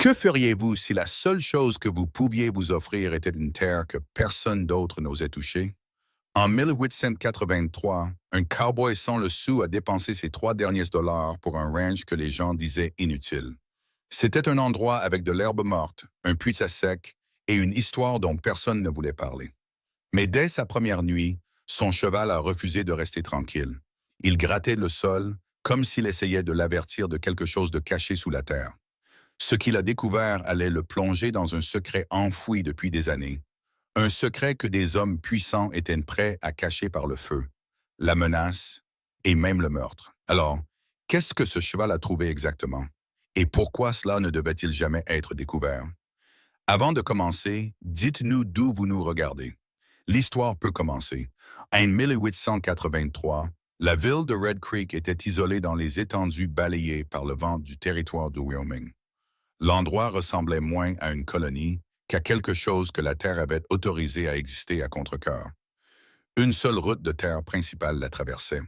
Que feriez-vous si la seule chose que vous pouviez vous offrir était une terre que personne d'autre n'osait toucher? En 1883, un cowboy sans le sou a dépensé ses 3 derniers dollars pour un ranch que les gens disaient inutile. C'était un endroit avec de l'herbe morte, un puits à sec et une histoire dont personne ne voulait parler. Mais dès sa première nuit, son cheval a refusé de rester tranquille. Il grattait le sol comme s'il essayait de l'avertir de quelque chose de caché sous la terre. Ce qu'il a découvert allait le plonger dans un secret enfoui depuis des années. Un secret que des hommes puissants étaient prêts à cacher par le feu, la menace et même le meurtre. Alors, qu'est-ce que ce cheval a trouvé exactement? Et pourquoi cela ne devait-il jamais être découvert? Avant de commencer, dites-nous d'où vous nous regardez. L'histoire peut commencer. En 1883, la ville de Red Creek était isolée dans les étendues balayées par le vent du territoire du Wyoming. L'endroit ressemblait moins à une colonie qu'à quelque chose que la Terre avait autorisé à exister à contre-cœur. Une seule route de terre principale la traversait.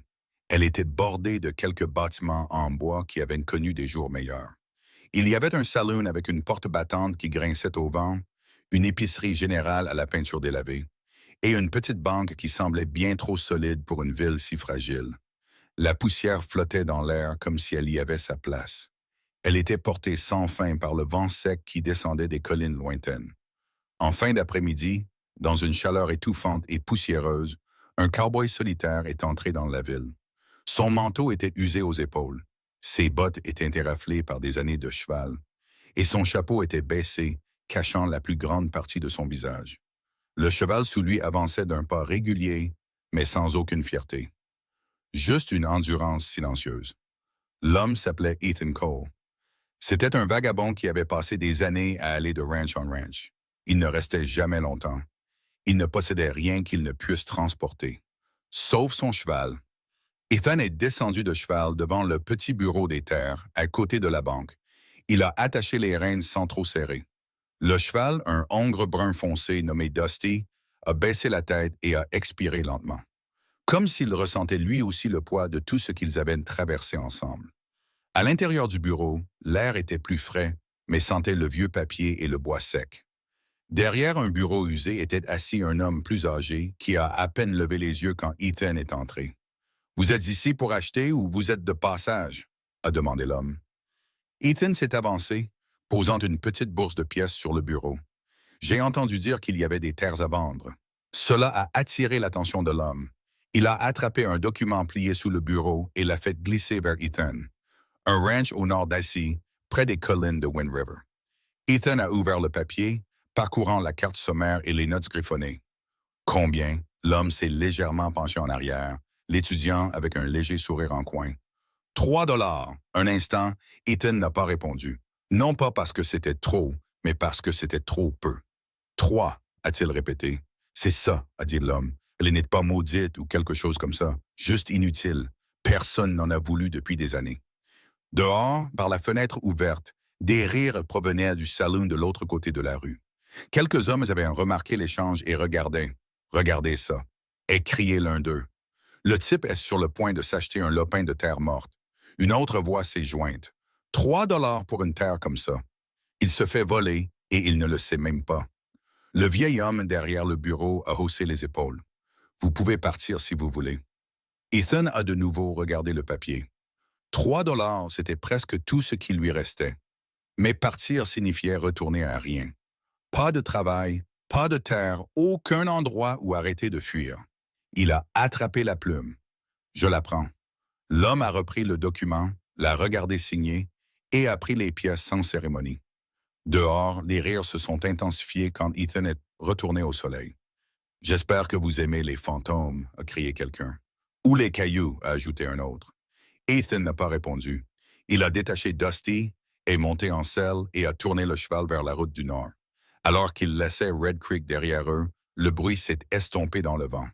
Elle était bordée de quelques bâtiments en bois qui avaient connu des jours meilleurs. Il y avait un saloon avec une porte battante qui grinçait au vent, une épicerie générale à la peinture délavée, et une petite banque qui semblait bien trop solide pour une ville si fragile. La poussière flottait dans l'air comme si elle y avait sa place. Elle était portée sans fin par le vent sec qui descendait des collines lointaines. En fin d'après-midi, dans une chaleur étouffante et poussiéreuse, un cow-boy solitaire est entré dans la ville. Son manteau était usé aux épaules, ses bottes étaient éraflées par des années de cheval, et son chapeau était baissé, cachant la plus grande partie de son visage. Le cheval sous lui avançait d'un pas régulier, mais sans aucune fierté. Juste une endurance silencieuse. L'homme s'appelait Ethan Cole. C'était un vagabond qui avait passé des années à aller de ranch en ranch. Il ne restait jamais longtemps. Il ne possédait rien qu'il ne puisse transporter, sauf son cheval. Ethan est descendu de cheval devant le petit bureau des terres, à côté de la banque. Il a attaché les rênes sans trop serrer. Le cheval, un hongre brun foncé nommé Dusty, a baissé la tête et a expiré lentement, comme s'il ressentait lui aussi le poids de tout ce qu'ils avaient traversé ensemble. À l'intérieur du bureau, l'air était plus frais, mais sentait le vieux papier et le bois sec. Derrière un bureau usé était assis un homme plus âgé qui a à peine levé les yeux quand Ethan est entré. « Vous êtes ici pour acheter ou vous êtes de passage? » a demandé l'homme. Ethan s'est avancé, posant une petite bourse de pièces sur le bureau. « J'ai entendu dire qu'il y avait des terres à vendre. » Cela a attiré l'attention de l'homme. Il a attrapé un document plié sous le bureau et l'a fait glisser vers Ethan. Un ranch au nord d'Assy, près des collines de Wind River. Ethan a ouvert le papier, parcourant la carte sommaire et les notes griffonnées. Combien? L'homme s'est légèrement penché en arrière, l'étudiant avec un léger sourire en coin. 3 dollars. Un instant, Ethan n'a pas répondu. Non pas parce que c'était trop, mais parce que c'était trop peu. 3, a-t-il répété. C'est ça, a dit l'homme. Elle n'est pas maudite ou quelque chose comme ça. Juste inutile. Personne n'en a voulu depuis des années. Dehors, par la fenêtre ouverte, des rires provenaient du saloon de l'autre côté de la rue. Quelques hommes avaient remarqué l'échange et regardaient. Regardez ça. Et criaient l'un d'eux. Le type est sur le point de s'acheter un lopin de terre morte. Une autre voix s'est jointe. 3 dollars pour une terre comme ça. Il se fait voler et il ne le sait même pas. Le vieil homme derrière le bureau a haussé les épaules. Vous pouvez partir si vous voulez. Ethan a de nouveau regardé le papier. 3 dollars, c'était presque tout ce qui lui restait. Mais partir signifiait retourner à rien. Pas de travail, pas de terre, aucun endroit où arrêter de fuir. Il a attrapé la plume. Je la prends. L'homme a repris le document, l'a regardé signer et a pris les pièces sans cérémonie. Dehors, les rires se sont intensifiés quand Ethan est retourné au soleil. « J'espère que vous aimez les fantômes », a crié quelqu'un. « Ou les cailloux », a ajouté un autre. Ethan n'a pas répondu. Il a détaché Dusty, est monté en selle et a tourné le cheval vers la route du nord. Alors qu'il laissait Red Creek derrière eux, le bruit s'est estompé dans le vent.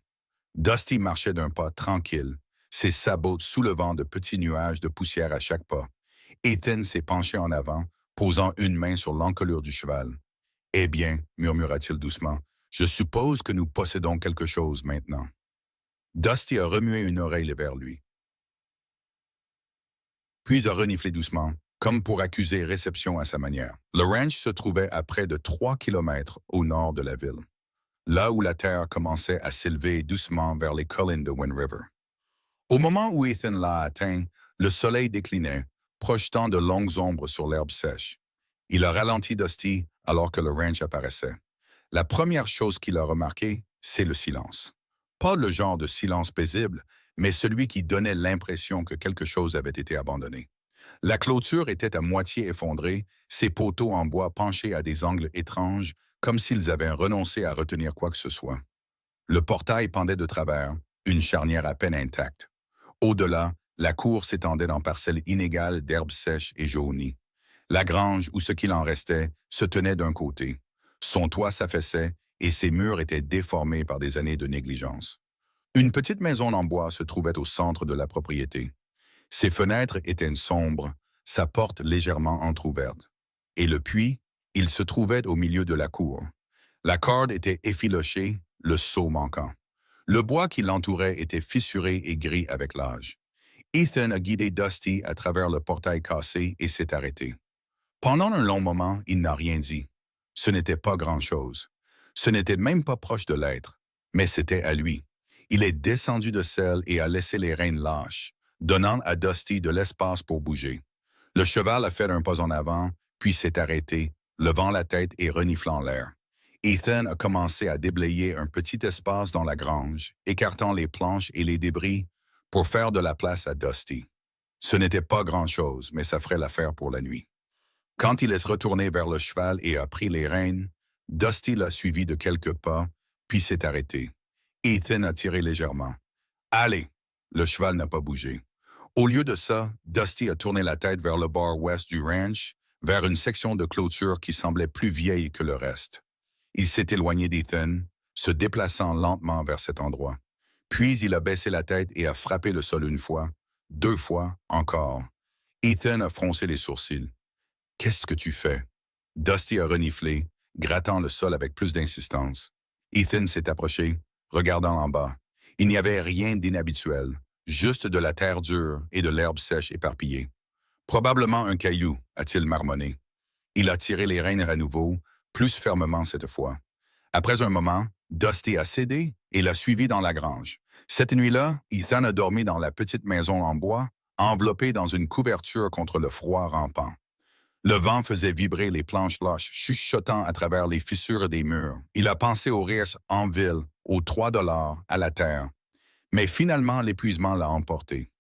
Dusty marchait d'un pas tranquille, ses sabots soulevant de petits nuages de poussière à chaque pas. Ethan s'est penché en avant, posant une main sur l'encolure du cheval. « Eh bien, » murmura-t-il doucement, « je suppose que nous possédons quelque chose maintenant. » Dusty a remué une oreille vers lui. Puis a reniflé doucement, comme pour accuser réception à sa manière. Le ranch se trouvait à près de 3 kilomètres au nord de la ville, là où la terre commençait à s'élever doucement vers les collines de Wind River. Au moment où Ethan l'a atteint, le soleil déclinait, projetant de longues ombres sur l'herbe sèche. Il a ralenti Dusty alors que le ranch apparaissait. La première chose qu'il a remarqué, c'est le silence. Pas le genre de silence paisible, mais celui qui donnait l'impression que quelque chose avait été abandonné. La clôture était à moitié effondrée, ses poteaux en bois penchés à des angles étranges, comme s'ils avaient renoncé à retenir quoi que ce soit. Le portail pendait de travers, une charnière à peine intacte. Au-delà, la cour s'étendait en parcelles inégales d'herbes sèches et jaunies. La grange, ou ce qu'il en restait, se tenait d'un côté. Son toit s'affaissait et ses murs étaient déformés par des années de négligence. Une petite maison en bois se trouvait au centre de la propriété. Ses fenêtres étaient sombres, sa porte légèrement entr'ouverte. Et le puits, il se trouvait au milieu de la cour. La corde était effilochée, le seau manquant. Le bois qui l'entourait était fissuré et gris avec l'âge. Ethan a guidé Dusty à travers le portail cassé et s'est arrêté. Pendant un long moment, il n'a rien dit. Ce n'était pas grand-chose. Ce n'était même pas proche de l'être, mais c'était à lui. Il est descendu de selle et a laissé les rênes lâches, donnant à Dusty de l'espace pour bouger. Le cheval a fait un pas en avant, puis s'est arrêté, levant la tête et reniflant l'air. Ethan a commencé à déblayer un petit espace dans la grange, écartant les planches et les débris pour faire de la place à Dusty. Ce n'était pas grand-chose, mais ça ferait l'affaire pour la nuit. Quand il est retourné vers le cheval et a pris les rênes, Dusty l'a suivi de quelques pas, puis s'est arrêté. Ethan a tiré légèrement. « Allez! » Le cheval n'a pas bougé. Au lieu de ça, Dusty a tourné la tête vers le bord ouest du ranch, vers une section de clôture qui semblait plus vieille que le reste. Il s'est éloigné d'Ethan, se déplaçant lentement vers cet endroit. Puis il a baissé la tête et a frappé le sol une fois, 2 fois, encore. Ethan a froncé les sourcils. « Qu'est-ce que tu fais? » Dusty a reniflé, grattant le sol avec plus d'insistance. Ethan s'est approché, regardant en bas. Il n'y avait rien d'inhabituel, juste de la terre dure et de l'herbe sèche éparpillée. Probablement un caillou, a-t-il marmonné. Il a tiré les rênes à nouveau, plus fermement cette fois. Après un moment, Dusty a cédé et l'a suivi dans la grange. Cette nuit-là, Ethan a dormi dans la petite maison en bois, enveloppé dans une couverture contre le froid rampant. Le vent faisait vibrer les planches lâches, chuchotant à travers les fissures des murs. Il a pensé au rire en ville, aux $3, à la terre. Mais finalement, l'épuisement l'a emporté.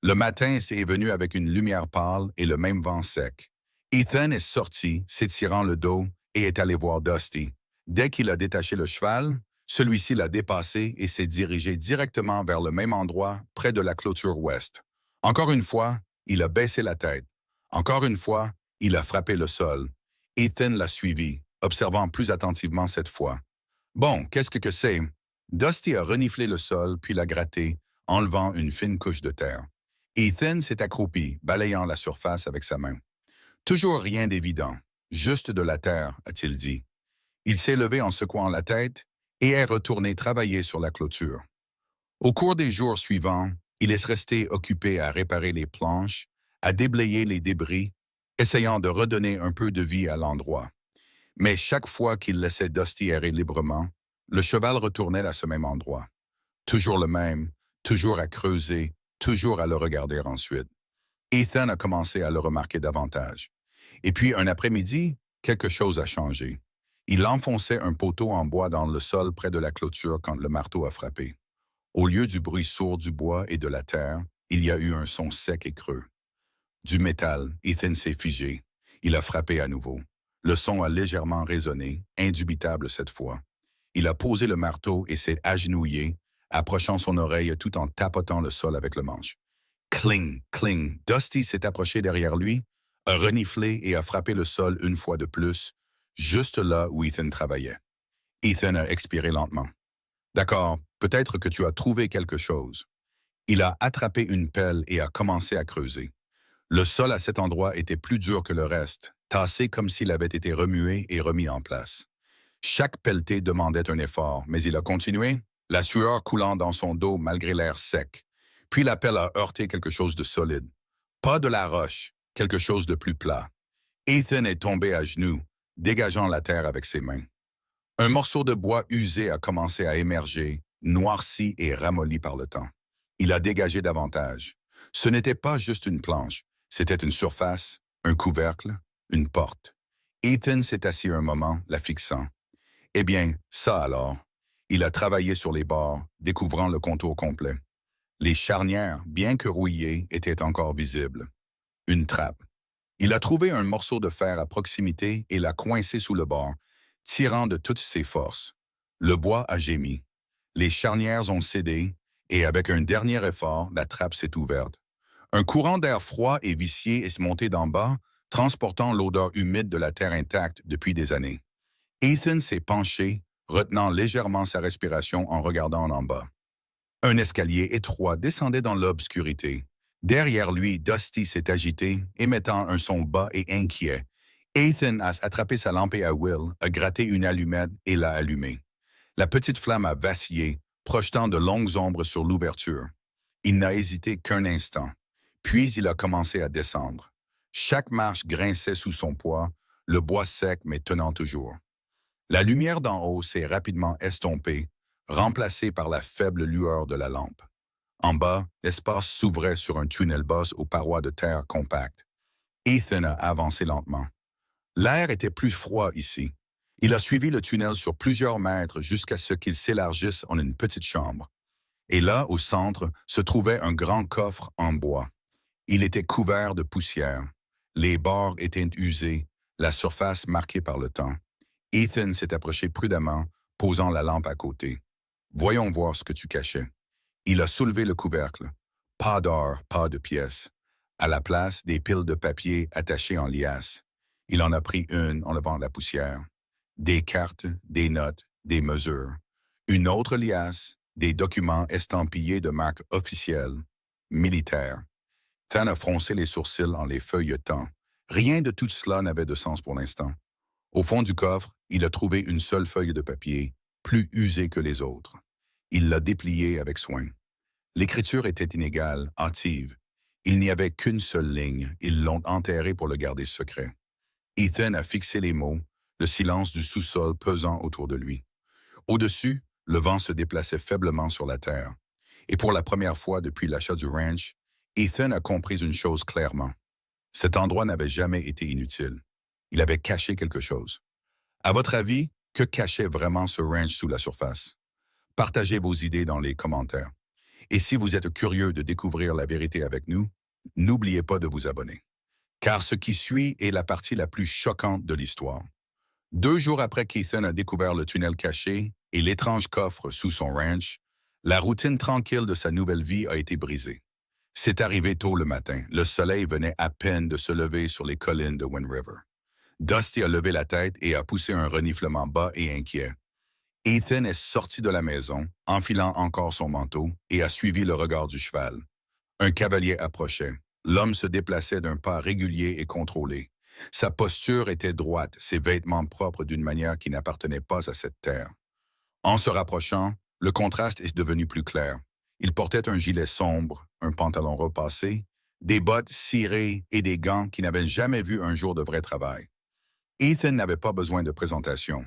Le matin est venu avec une lumière pâle et le même vent sec. Ethan est sorti, s'étirant le dos, et est allé voir Dusty. Dès qu'il a détaché le cheval, celui-ci l'a dépassé et s'est dirigé directement vers le même endroit, près de la clôture ouest. Encore une fois, il a baissé la tête. Encore une fois, il a frappé le sol. Ethan l'a suivi, observant plus attentivement cette fois. Bon, qu'est-ce que c'est? Dusty a reniflé le sol, puis l'a gratté, enlevant une fine couche de terre. Ethan s'est accroupi, balayant la surface avec sa main. Toujours rien d'évident, juste de la terre, a-t-il dit. Il s'est levé en secouant la tête et est retourné travailler sur la clôture. Au cours des jours suivants, il est resté occupé à réparer les planches, à déblayer les débris, essayant de redonner un peu de vie à l'endroit. Mais chaque fois qu'il laissait Dusty errer librement, le cheval retournait à ce même endroit. Toujours le même, toujours à creuser, toujours à le regarder ensuite. Ethan a commencé à le remarquer davantage. Et puis, un après-midi, quelque chose a changé. Il enfonçait un poteau en bois dans le sol près de la clôture quand le marteau a frappé. Au lieu du bruit sourd du bois et de la terre, il y a eu un son sec et creux. Du métal, Ethan s'est figé. Il a frappé à nouveau. Le son a légèrement résonné, indubitable cette fois. Il a posé le marteau et s'est agenouillé, approchant son oreille tout en tapotant le sol avec le manche. Cling, cling. Dusty s'est approché derrière lui, a reniflé et a frappé le sol une fois de plus, juste là où Ethan travaillait. Ethan a expiré lentement. D'accord, peut-être que tu as trouvé quelque chose. Il a attrapé une pelle et a commencé à creuser. Le sol à cet endroit était plus dur que le reste, tassé comme s'il avait été remué et remis en place. Chaque pelletée demandait un effort, mais il a continué, la sueur coulant dans son dos malgré l'air sec. Puis la pelle a heurté quelque chose de solide. Pas de la roche, quelque chose de plus plat. Ethan est tombé à genoux, dégageant la terre avec ses mains. Un morceau de bois usé a commencé à émerger, noirci et ramolli par le temps. Il a dégagé davantage. Ce n'était pas juste une planche, c'était une surface, un couvercle, une porte. Ethan s'est assis un moment, la fixant. Eh bien, ça alors. Il a travaillé sur les bords, découvrant le contour complet. Les charnières, bien que rouillées, étaient encore visibles. Une trappe. Il a trouvé un morceau de fer à proximité et l'a coincé sous le bord, tirant de toutes ses forces. Le bois a gémi. Les charnières ont cédé et avec un dernier effort, la trappe s'est ouverte. Un courant d'air froid et vicié est monté d'en bas, transportant l'odeur humide de la terre intacte depuis des années. Ethan s'est penché, retenant légèrement sa respiration en regardant en bas. Un escalier étroit descendait dans l'obscurité. Derrière lui, Dusty s'est agité, émettant un son bas et inquiet. Ethan a attrapé sa lampe à Will, a gratté une allumette et l'a allumée. La petite flamme a vacillé, projetant de longues ombres sur l'ouverture. Il n'a hésité qu'un instant. Puis il a commencé à descendre. Chaque marche grinçait sous son poids, le bois sec mais tenant toujours. La lumière d'en haut s'est rapidement estompée, remplacée par la faible lueur de la lampe. En bas, l'espace s'ouvrait sur un tunnel boss aux parois de terre compactes. Ethan a avancé lentement. L'air était plus froid ici. Il a suivi le tunnel sur plusieurs mètres jusqu'à ce qu'il s'élargisse en une petite chambre. Et là, au centre, se trouvait un grand coffre en bois. Il était couvert de poussière. Les bords étaient usés, la surface marquée par le temps. Ethan s'est approché prudemment, posant la lampe à côté. « Voyons voir ce que tu cachais. » Il a soulevé le couvercle. Pas d'or, pas de pièces. À la place, des piles de papier attachées en liasse. Il en a pris une en levant la poussière. Des cartes, des notes, des mesures. Une autre liasse, des documents estampillés de marques officielles, militaires. Tan a froncé les sourcils en les feuilletant. Rien de tout cela n'avait de sens pour l'instant. Au fond du coffre, il a trouvé une seule feuille de papier, plus usée que les autres. Il l'a dépliée avec soin. L'écriture était inégale, hâtive. Il n'y avait qu'une seule ligne. Ils l'ont enterrée pour le garder secret. Ethan a fixé les mots, le silence du sous-sol pesant autour de lui. Au-dessus, le vent se déplaçait faiblement sur la terre. Et pour la première fois depuis l'achat du ranch, Ethan a compris une chose clairement. Cet endroit n'avait jamais été inutile. Il avait caché quelque chose. À votre avis, que cachait vraiment ce ranch sous la surface? Partagez vos idées dans les commentaires. Et si vous êtes curieux de découvrir la vérité avec nous, n'oubliez pas de vous abonner. Car ce qui suit est la partie la plus choquante de l'histoire. 2 jours après qu'Ethan a découvert le tunnel caché et l'étrange coffre sous son ranch, la routine tranquille de sa nouvelle vie a été brisée. C'est arrivé tôt le matin. Le soleil venait à peine de se lever sur les collines de Wind River. Dusty a levé la tête et a poussé un reniflement bas et inquiet. Ethan est sorti de la maison, enfilant encore son manteau, et a suivi le regard du cheval. Un cavalier approchait. L'homme se déplaçait d'un pas régulier et contrôlé. Sa posture était droite, ses vêtements propres d'une manière qui n'appartenait pas à cette terre. En se rapprochant, le contraste est devenu plus clair. Il portait un gilet sombre, un pantalon repassé, des bottes cirées et des gants qui n'avaient jamais vu un jour de vrai travail. Ethan n'avait pas besoin de présentation.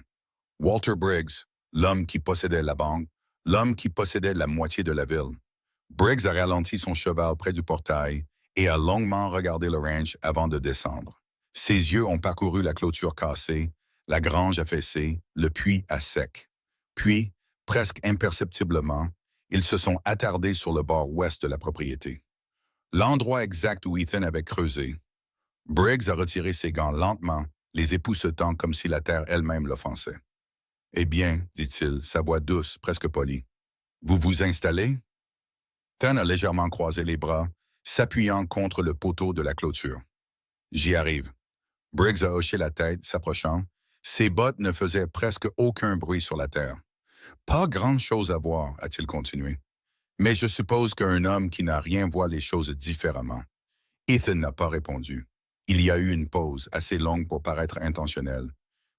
Walter Briggs, l'homme qui possédait la banque, l'homme qui possédait la moitié de la ville. Briggs a ralenti son cheval près du portail et a longuement regardé le ranch avant de descendre. Ses yeux ont parcouru la clôture cassée, la grange affaissée, le puits à sec. Puis, presque imperceptiblement, ils se sont attardés sur le bord ouest de la propriété. L'endroit exact où Ethan avait creusé. Briggs a retiré ses gants lentement, les époussetant comme si la terre elle-même l'offensait. « Eh bien, dit-il, sa voix douce, presque polie. Vous vous installez? » Tan a légèrement croisé les bras, s'appuyant contre le poteau de la clôture. « J'y arrive. » Briggs a hoché la tête, s'approchant. Ses bottes ne faisaient presque aucun bruit sur la terre. « Pas grand-chose à voir, a-t-il continué. Mais je suppose qu'un homme qui n'a rien voit les choses différemment. » Ethan n'a pas répondu. Il y a eu une pause, assez longue pour paraître intentionnelle.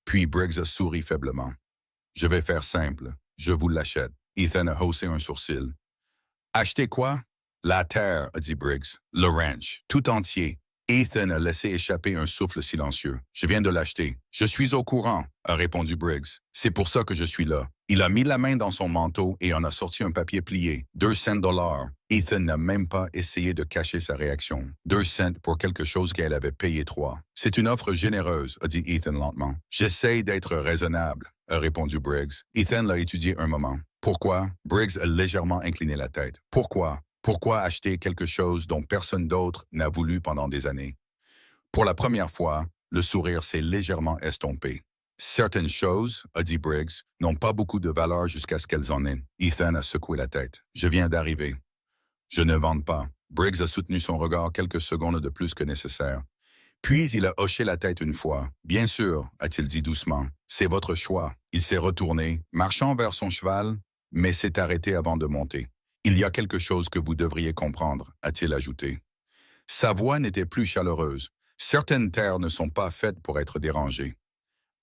Puis Briggs a souri faiblement. « Je vais faire simple. Je vous l'achète. » Ethan a haussé un sourcil. « Acheter quoi? »« La terre, a dit Briggs. « Le ranch, tout entier. » Ethan a laissé échapper un souffle silencieux. « Je viens de l'acheter. Je suis au courant, » a répondu Briggs. « C'est pour ça que je suis là. » Il a mis la main dans son manteau et en a sorti un papier plié. 200 dollars. Ethan n'a même pas essayé de cacher sa réaction. 2 cents pour quelque chose qu'elle avait payé 3. « C'est une offre généreuse, » a dit Ethan lentement. « J'essaye d'être raisonnable, » a répondu Briggs. Ethan l'a étudié un moment. « Pourquoi? » Briggs a légèrement incliné la tête. « Pourquoi? Pourquoi acheter quelque chose dont personne d'autre n'a voulu pendant des années? » Pour la première fois, le sourire s'est légèrement estompé. « Certaines choses, » a dit Briggs, « n'ont pas beaucoup de valeur jusqu'à ce qu'elles en aient. » Ethan a secoué la tête. « Je viens d'arriver. »« Je ne vende pas. » Briggs a soutenu son regard quelques secondes de plus que nécessaire. Puis il a hoché la tête une fois. « Bien sûr, » a-t-il dit doucement. « C'est votre choix. » Il s'est retourné, marchant vers son cheval, mais s'est arrêté avant de monter. « Il y a quelque chose que vous devriez comprendre, » a-t-il ajouté. Sa voix n'était plus chaleureuse. Certaines terres ne sont pas faites pour être dérangées.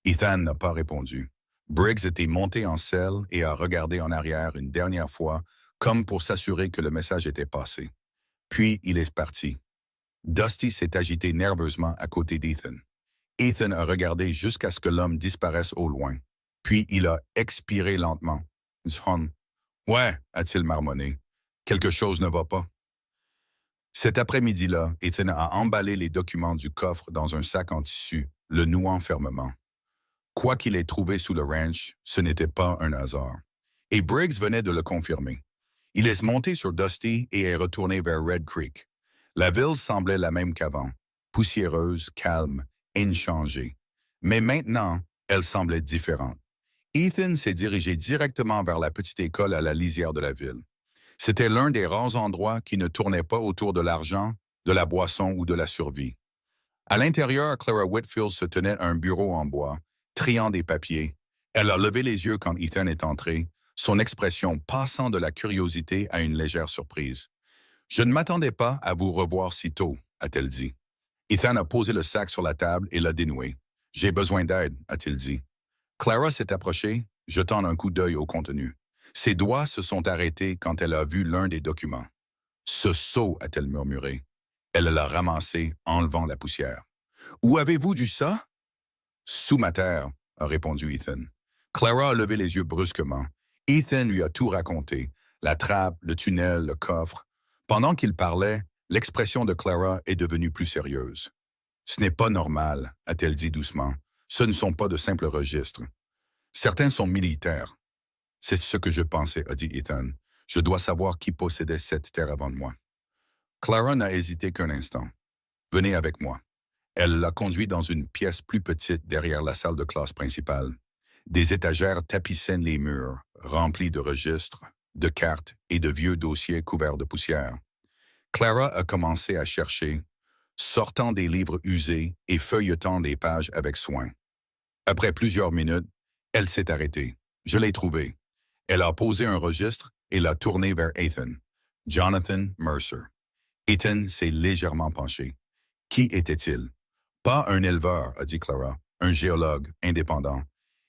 Ethan n'a pas répondu. Briggs était monté en selle et a regardé en arrière une dernière fois, comme pour s'assurer que le message était passé. Puis il est parti. Dusty s'est agité nerveusement à côté d'Ethan. Ethan a regardé jusqu'à ce que l'homme disparaisse au loin. Puis il a expiré lentement. « John, ouais, » a-t-il marmonné. « Quelque chose ne va pas. » Cet après-midi-là, Ethan a emballé les documents du coffre dans un sac en tissu, le nouant fermement. Quoi qu'il ait trouvé sous le ranch, ce n'était pas un hasard. Et Briggs venait de le confirmer. Il est monté sur Dusty et est retourné vers Red Creek. La ville semblait la même qu'avant, poussiéreuse, calme, inchangée. Mais maintenant, elle semblait différente. Ethan s'est dirigé directement vers la petite école à la lisière de la ville. C'était l'un des rares endroits qui ne tournait pas autour de l'argent, de la boisson ou de la survie. À l'intérieur, Clara Whitfield se tenait à un bureau en bois, triant des papiers. Elle a levé les yeux quand Ethan est entré, son expression passant de la curiosité à une légère surprise. « Je ne m'attendais pas à vous revoir si tôt, » a-t-elle dit. Ethan a posé le sac sur la table et l'a dénoué. « J'ai besoin d'aide, » a-t-il dit. Clara s'est approchée, jetant un coup d'œil au contenu. Ses doigts se sont arrêtés quand elle a vu l'un des documents. « Ce sceau, » a-t-elle murmuré. Elle l'a ramassé, enlevant la poussière. « Où avez-vous du ça? »« Sous ma terre, » a répondu Ethan. Clara a levé les yeux brusquement. Ethan lui a tout raconté, la trappe, le tunnel, le coffre. Pendant qu'il parlait, l'expression de Clara est devenue plus sérieuse. « Ce n'est pas normal, » a-t-elle dit doucement. « Ce ne sont pas de simples registres. Certains sont militaires. » « C'est ce que je pensais, » a dit Ethan. « Je dois savoir qui possédait cette terre avant moi. » Clara n'a hésité qu'un instant. « Venez avec moi. » Elle l'a conduit dans une pièce plus petite derrière la salle de classe principale. Des étagères tapissaient les murs, remplis de registres, de cartes et de vieux dossiers couverts de poussière. Clara a commencé à chercher, sortant des livres usés et feuilletant les pages avec soin. Après plusieurs minutes, elle s'est arrêtée. « Je l'ai trouvé. » Elle a posé un registre et l'a tourné vers Ethan. Jonathan Mercer. Ethan s'est légèrement penché. Qui était-il? Pas un éleveur, a dit Clara, un géologue indépendant.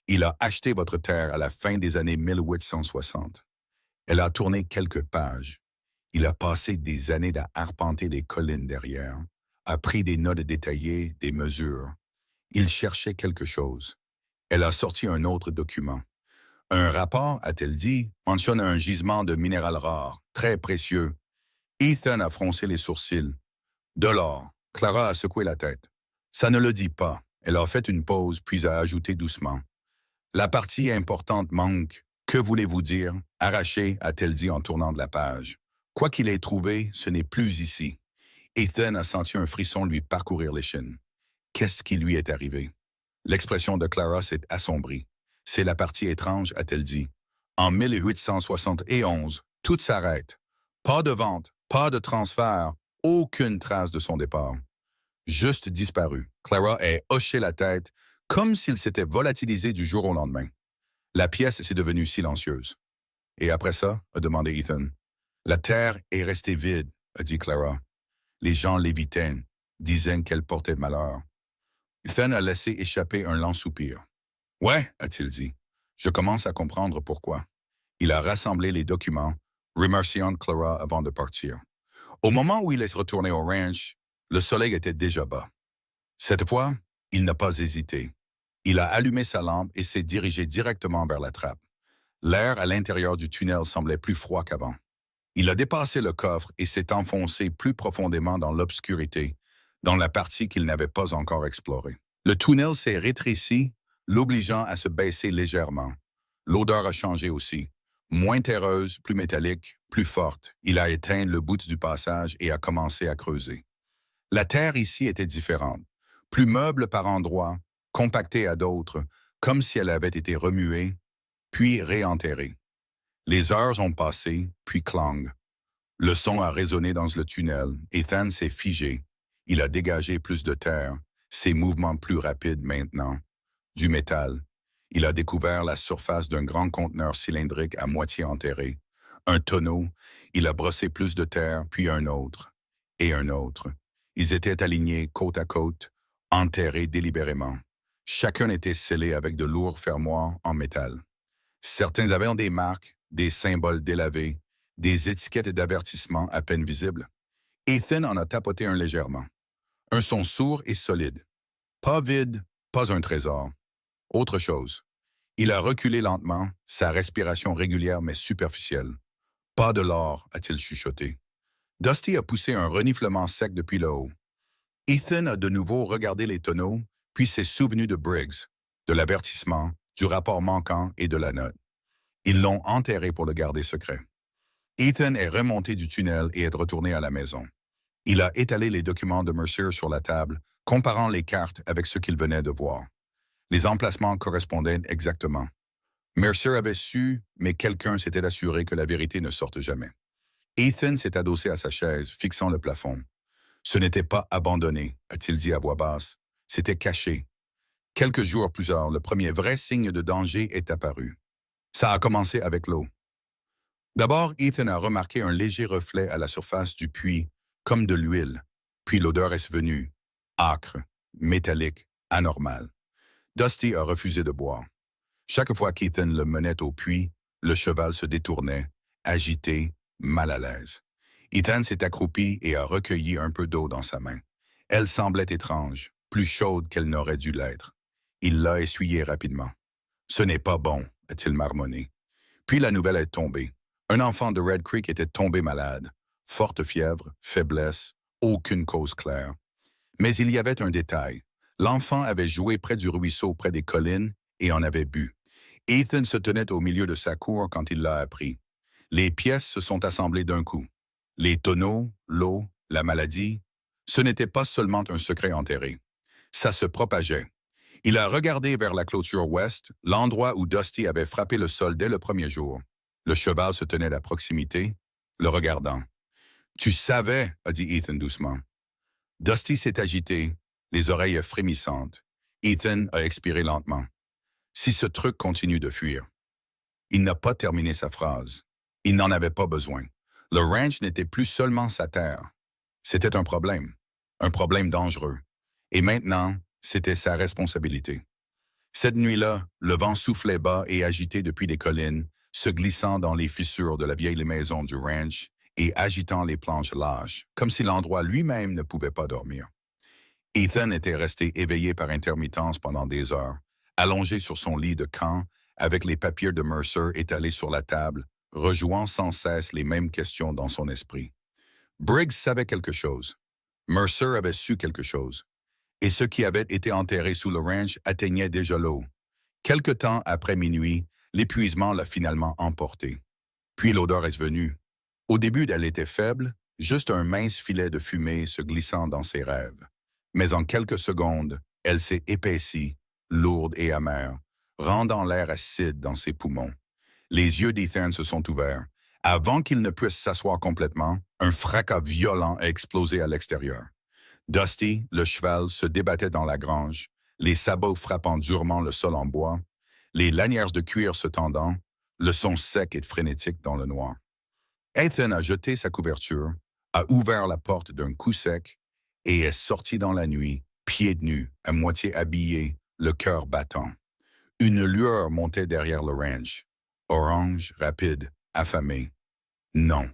Il a acheté votre terre à la fin des années 1860. Elle a tourné quelques pages. Il a passé des années à arpenter les collines derrière, a pris des notes détaillées, des mesures. Il cherchait quelque chose. Elle a sorti un autre document. Un rapport, a-t-elle dit, mentionne un gisement de minéral rare, très précieux. Ethan a froncé les sourcils. De l'or. Clara a secoué la tête. Ça ne le dit pas. Elle a fait une pause, puis a ajouté doucement. La partie importante manque. Que voulez-vous dire? Arraché, a-t-elle dit en tournant de la page. Quoi qu'il ait trouvé, ce n'est plus ici. Ethan a senti un frisson lui parcourir l'échine. Qu'est-ce qui lui est arrivé? L'expression de Clara s'est assombrie. C'est la partie étrange, a-t-elle dit. En 1871, tout s'arrête. Pas de vente, pas de transfert, aucune trace de son départ. Juste disparu. Clara a hoché la tête, comme s'il s'était volatilisé du jour au lendemain. La pièce s'est devenue silencieuse. Et après ça, a demandé Ethan. La terre est restée vide, a dit Clara. Les gens l'évitaient, disaient qu'elle portait malheur. Ethan a laissé échapper un lent soupir. « Ouais, a-t-il dit. Je commence à comprendre pourquoi. » Il a rassemblé les documents, remerciant Clara avant de partir. Au moment où il est retourné au ranch, Le soleil était déjà bas. Cette fois, il n'a pas hésité. Il a allumé sa lampe et s'est dirigé directement vers la trappe. L'air à l'intérieur du tunnel semblait plus froid qu'avant. Il a dépassé le coffre et s'est enfoncé plus profondément dans l'obscurité, dans la partie qu'il n'avait pas encore explorée. Le tunnel s'est rétréci, l'obligeant à se baisser légèrement. L'odeur a changé aussi. Moins terreuse, plus métallique, plus forte. Il a éteint le bout du passage et a commencé à creuser. La terre ici était différente. Plus meuble par endroits, compactée à d'autres, comme si elle avait été remuée, puis réenterrée. Les heures ont passé, puis clang. Le son a résonné dans le tunnel. Ethan s'est figé. Il a dégagé plus de terre, ses mouvements plus rapides maintenant. Du métal. Il a découvert la surface d'un grand conteneur cylindrique à moitié enterré. Un tonneau. Il a brossé plus de terre, puis un autre. Et un autre. Ils étaient alignés côte à côte, enterrés délibérément. Chacun était scellé avec de lourds fermoirs en métal. Certains avaient des marques, des symboles délavés, des étiquettes d'avertissement à peine visibles. Ethan en a tapoté un légèrement. Un son sourd et solide. Pas vide, pas un trésor. Autre chose. Il a reculé lentement, sa respiration régulière mais superficielle. Pas de l'or, a-t-il chuchoté. Dusty a poussé un reniflement sec depuis le haut. Ethan a de nouveau regardé les tonneaux, puis s'est souvenu de Briggs, de l'avertissement, du rapport manquant et de la note. Ils l'ont enterré pour le garder secret. Ethan est remonté du tunnel et est retourné à la maison. Il a étalé les documents de Mercer sur la table, comparant les cartes avec ce qu'il venait de voir. Les emplacements correspondaient exactement. Mercer avait su, mais quelqu'un s'était assuré que la vérité ne sorte jamais. Ethan s'est adossé à sa chaise, fixant le plafond. Ce n'était pas abandonné, a-t-il dit à voix basse. C'était caché. Quelques jours plus tard, le premier vrai signe de danger est apparu. Ça a commencé avec l'eau. D'abord, Ethan a remarqué un léger reflet à la surface du puits, comme de l'huile. Puis l'odeur est venue, âcre, métallique, anormale. Dusty a refusé de boire. Chaque fois qu'Ethan le menait au puits, le cheval se détournait, agité, mal à l'aise. Ethan s'est accroupi et a recueilli un peu d'eau dans sa main. Elle semblait étrange, plus chaude qu'elle n'aurait dû l'être. Il l'a essuyée rapidement. « Ce n'est pas bon », a-t-il marmonné. Puis la nouvelle est tombée. Un enfant de Red Creek était tombé malade. Forte fièvre, faiblesse, aucune cause claire. Mais il y avait un détail. L'enfant avait joué près du ruisseau près des collines et en avait bu. Ethan se tenait au milieu de sa cour quand il l'a appris. Les pièces se sont assemblées d'un coup. Les tonneaux, l'eau, la maladie, ce n'était pas seulement un secret enterré. Ça se propageait. Il a regardé vers la clôture ouest, l'endroit où Dusty avait frappé le sol dès le premier jour. Le cheval se tenait à proximité, le regardant. « Tu savais, » a dit Ethan doucement. Dusty s'est agité, les oreilles frémissantes. Ethan a expiré lentement. Si ce truc continue de fuir. Il n'a pas terminé sa phrase. Il n'en avait pas besoin. Le ranch n'était plus seulement sa terre. C'était un problème dangereux. Et maintenant, c'était sa responsabilité. Cette nuit-là, le vent soufflait bas et agité depuis les collines, se glissant dans les fissures de la vieille maison du ranch et agitant les planches lâches, comme si l'endroit lui-même ne pouvait pas dormir. Ethan était resté éveillé par intermittence pendant des heures, allongé sur son lit de camp, avec les papiers de Mercer étalés sur la table, rejouant sans cesse les mêmes questions dans son esprit. Briggs savait quelque chose. Mercer avait su quelque chose. Et ce qui avait été enterré sous le ranch atteignait déjà l'eau. Quelque temps après minuit, l'épuisement l'a finalement emporté. Puis l'odeur est venue. Au début, elle était faible, juste un mince filet de fumée se glissant dans ses rêves. Mais en quelques secondes, elle s'est épaissie, lourde et amère, rendant l'air acide dans ses poumons. Les yeux d'Ethan se sont ouverts. Avant qu'il ne puisse s'asseoir complètement, un fracas violent a explosé à l'extérieur. Dusty, le cheval, se débattait dans la grange, les sabots frappant durement le sol en bois, les lanières de cuir se tendant, le son sec et frénétique dans le noir. Ethan a jeté sa couverture, a ouvert la porte d'un coup sec et est sorti dans la nuit, pieds nus, à moitié habillé, le cœur battant. Une lueur montait derrière le ranch. Orange, rapide, affamé. Non.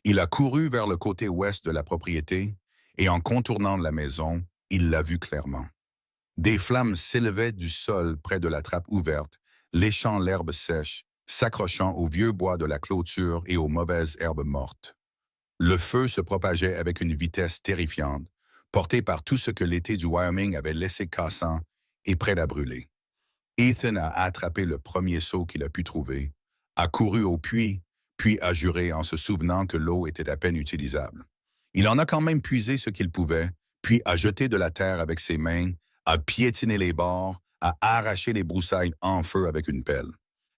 Il a couru vers le côté ouest de la propriété et en contournant la maison, il l'a vu clairement. Des flammes s'élevaient du sol près de la trappe ouverte, léchant l'herbe sèche, s'accrochant aux vieux bois de la clôture et aux mauvaises herbes mortes. Le feu se propageait avec une vitesse terrifiante, porté par tout ce que l'été du Wyoming avait laissé cassant et prêt à brûler. Ethan a attrapé le premier seau qu'il a pu trouver, a couru au puits, puis a juré en se souvenant que l'eau était à peine utilisable. Il en a quand même puisé ce qu'il pouvait, puis a jeté de la terre avec ses mains, a piétiné les bords, a arraché les broussailles en feu avec une pelle.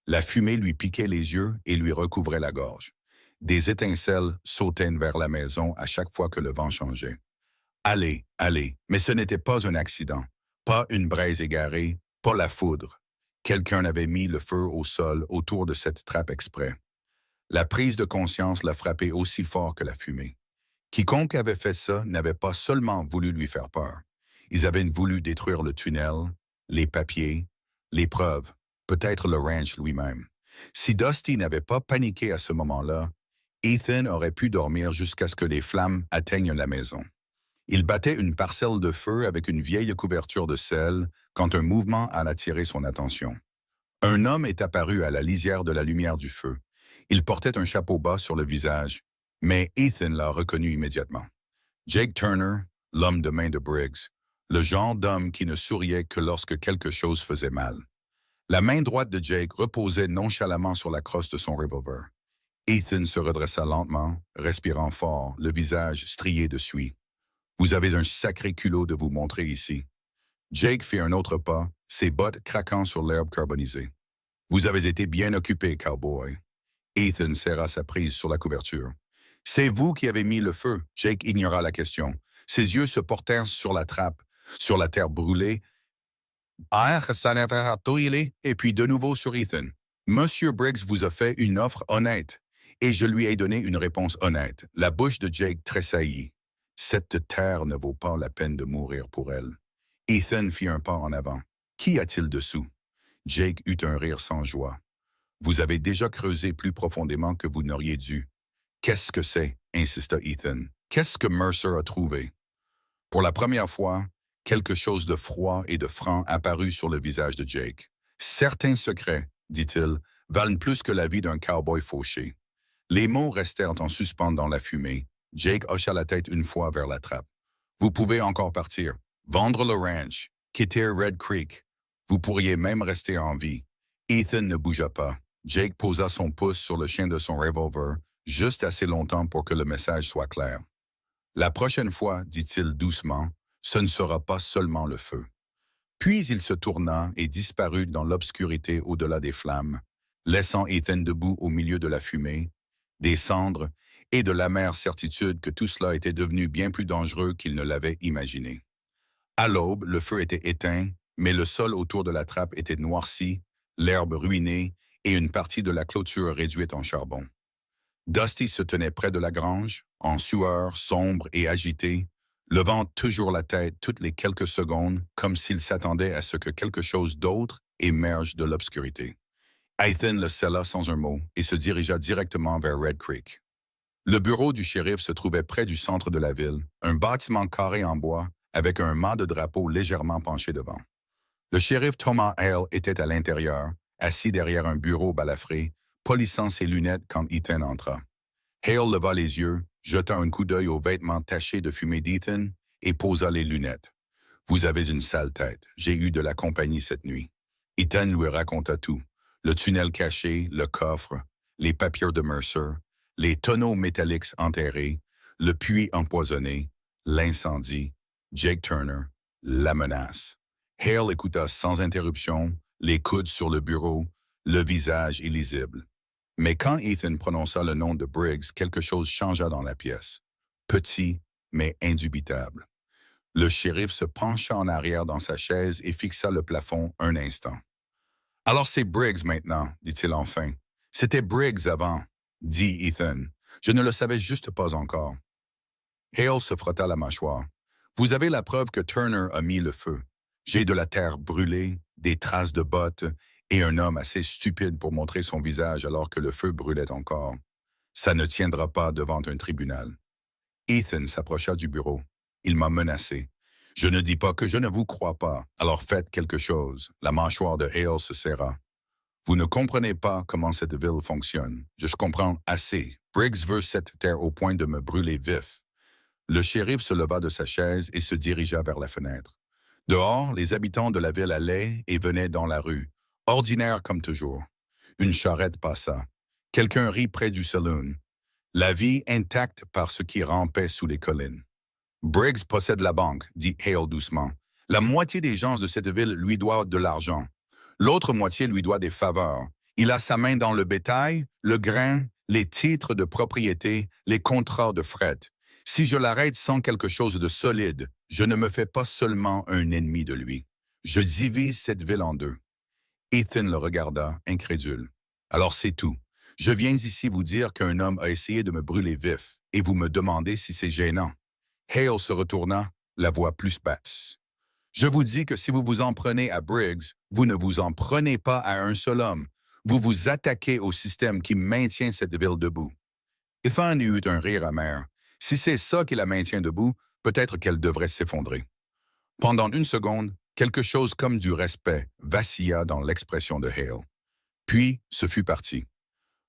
La fumée lui piquait les yeux et lui recouvrait la gorge. Des étincelles sautaient vers la maison à chaque fois que le vent changeait. Allez, allez, mais ce n'était pas un accident, pas une braise égarée, pas la foudre. Quelqu'un avait mis le feu au sol autour de cette trappe exprès. La prise de conscience l'a frappé aussi fort que la fumée. Quiconque avait fait ça n'avait pas seulement voulu lui faire peur. Ils avaient voulu détruire le tunnel, les papiers, les preuves, peut-être le ranch lui-même. Si Dusty n'avait pas paniqué à ce moment-là, Ethan aurait pu dormir jusqu'à ce que les flammes atteignent la maison. Il battait une parcelle de feu avec une vieille couverture de sel quand un mouvement a attiré son attention. Un homme est apparu à la lisière de la lumière du feu. Il portait un chapeau bas sur le visage, mais Ethan l'a reconnu immédiatement. Jake Turner, l'homme de main de Briggs, le genre d'homme qui ne souriait que lorsque quelque chose faisait mal. La main droite de Jake reposait nonchalamment sur la crosse de son revolver. Ethan se redressa lentement, respirant fort, le visage strié de suie. « Vous avez un sacré culot de vous montrer ici. » Jake fit un autre pas, ses bottes craquant sur l'herbe carbonisée. « Vous avez été bien occupé, cowboy. » Ethan serra sa prise sur la couverture. « C'est vous qui avez mis le feu. » Jake ignora la question. Ses yeux se portèrent sur la trappe, sur la terre brûlée. Ah, ça n'avait pas et puis de nouveau sur Ethan. « Monsieur Briggs vous a fait une offre honnête. » Et je lui ai donné une réponse honnête. La bouche de Jake tressaillit. Cette terre ne vaut pas la peine de mourir pour elle. Ethan fit un pas en avant. Qu'y a-t-il dessous? Jake eut un rire sans joie. Vous avez déjà creusé plus profondément que vous n'auriez dû. Qu'est-ce que c'est? Insista Ethan. Qu'est-ce que Mercer a trouvé? Pour la première fois, quelque chose de froid et de franc apparut sur le visage de Jake. Certains secrets, dit-il, valent plus que la vie d'un cowboy fauché. Les mots restèrent en suspens dans la fumée. Jake hocha la tête une fois vers la trappe. Vous pouvez encore partir, vendre le ranch, quitter Red Creek. Vous pourriez même rester en vie. Ethan ne bougea pas. Jake posa son pouce sur le chien de son revolver, juste assez longtemps pour que le message soit clair. La prochaine fois, dit-il doucement, ce ne sera pas seulement le feu. Puis il se tourna et disparut dans l'obscurité au-delà des flammes, laissant Ethan debout au milieu de la fumée, des cendres et de l'amère certitude que tout cela était devenu bien plus dangereux qu'il ne l'avait imaginé. À l'aube, le feu était éteint, mais le sol autour de la trappe était noirci, l'herbe ruinée et une partie de la clôture réduite en charbon. Dusty se tenait près de la grange, en sueur, sombre et agité, levant toujours la tête toutes les quelques secondes comme s'il s'attendait à ce que quelque chose d'autre émerge de l'obscurité. Ethan le scella sans un mot et se dirigea directement vers Red Creek. Le bureau du shérif se trouvait près du centre de la ville, un bâtiment carré en bois avec un mât de drapeau légèrement penché devant. Le shérif Thomas Hale était à l'intérieur, assis derrière un bureau balafré, polissant ses lunettes quand Ethan entra. Hale leva les yeux, jeta un coup d'œil aux vêtements tachés de fumée d'Ethan et posa les lunettes. « Vous avez une sale tête. J'ai eu de la compagnie cette nuit. » Ethan lui raconta tout. Le tunnel caché, le coffre, les papiers de Mercer, les tonneaux métalliques enterrés, le puits empoisonné, l'incendie, Jake Turner, la menace. Hale écouta sans interruption, les coudes sur le bureau, le visage illisible. Mais quand Ethan prononça le nom de Briggs, quelque chose changea dans la pièce. Petit, mais indubitable. Le shérif se pencha en arrière dans sa chaise et fixa le plafond un instant. « Alors c'est Briggs maintenant, dit-il enfin. C'était Briggs avant, dit Ethan. Je ne le savais juste pas encore. Hale se frotta la mâchoire. Vous avez la preuve que Turner a mis le feu. J'ai de la terre brûlée, des traces de bottes et un homme assez stupide pour montrer son visage alors que le feu brûlait encore. Ça ne tiendra pas devant un tribunal. Ethan s'approcha du bureau. Il m'a menacé. Je ne dis pas que je ne vous crois pas, alors faites quelque chose. La mâchoire de Hale se serra. Vous ne comprenez pas comment cette ville fonctionne. Je comprends assez. Briggs veut cette terre au point de me brûler vif. Le shérif se leva de sa chaise et se dirigea vers la fenêtre. Dehors, les habitants de la ville allaient et venaient dans la rue, ordinaire comme toujours. Une charrette passa. Quelqu'un rit près du saloon. La vie intacte par ce qui rampait sous les collines. Briggs possède la banque, dit Hale doucement. La moitié des gens de cette ville lui doivent de l'argent. L'autre moitié lui doit des faveurs. Il a sa main dans le bétail, le grain, les titres de propriété, les contrats de fret. Si je l'arrête sans quelque chose de solide, je ne me fais pas seulement un ennemi de lui. Je divise cette ville en deux. Ethan le regarda, incrédule. Alors c'est tout. Je viens ici vous dire qu'un homme a essayé de me brûler vif, et vous me demandez si c'est gênant. Hale se retourna, la voix plus basse. Je vous dis que si vous vous en prenez à Briggs, vous ne vous en prenez pas à un seul homme. Vous vous attaquez au système qui maintient cette ville debout. Ethan eut un rire amer. Si c'est ça qui la maintient debout, peut-être qu'elle devrait s'effondrer. Pendant une seconde, quelque chose comme du respect vacilla dans l'expression de Hale. Puis, ce fut parti.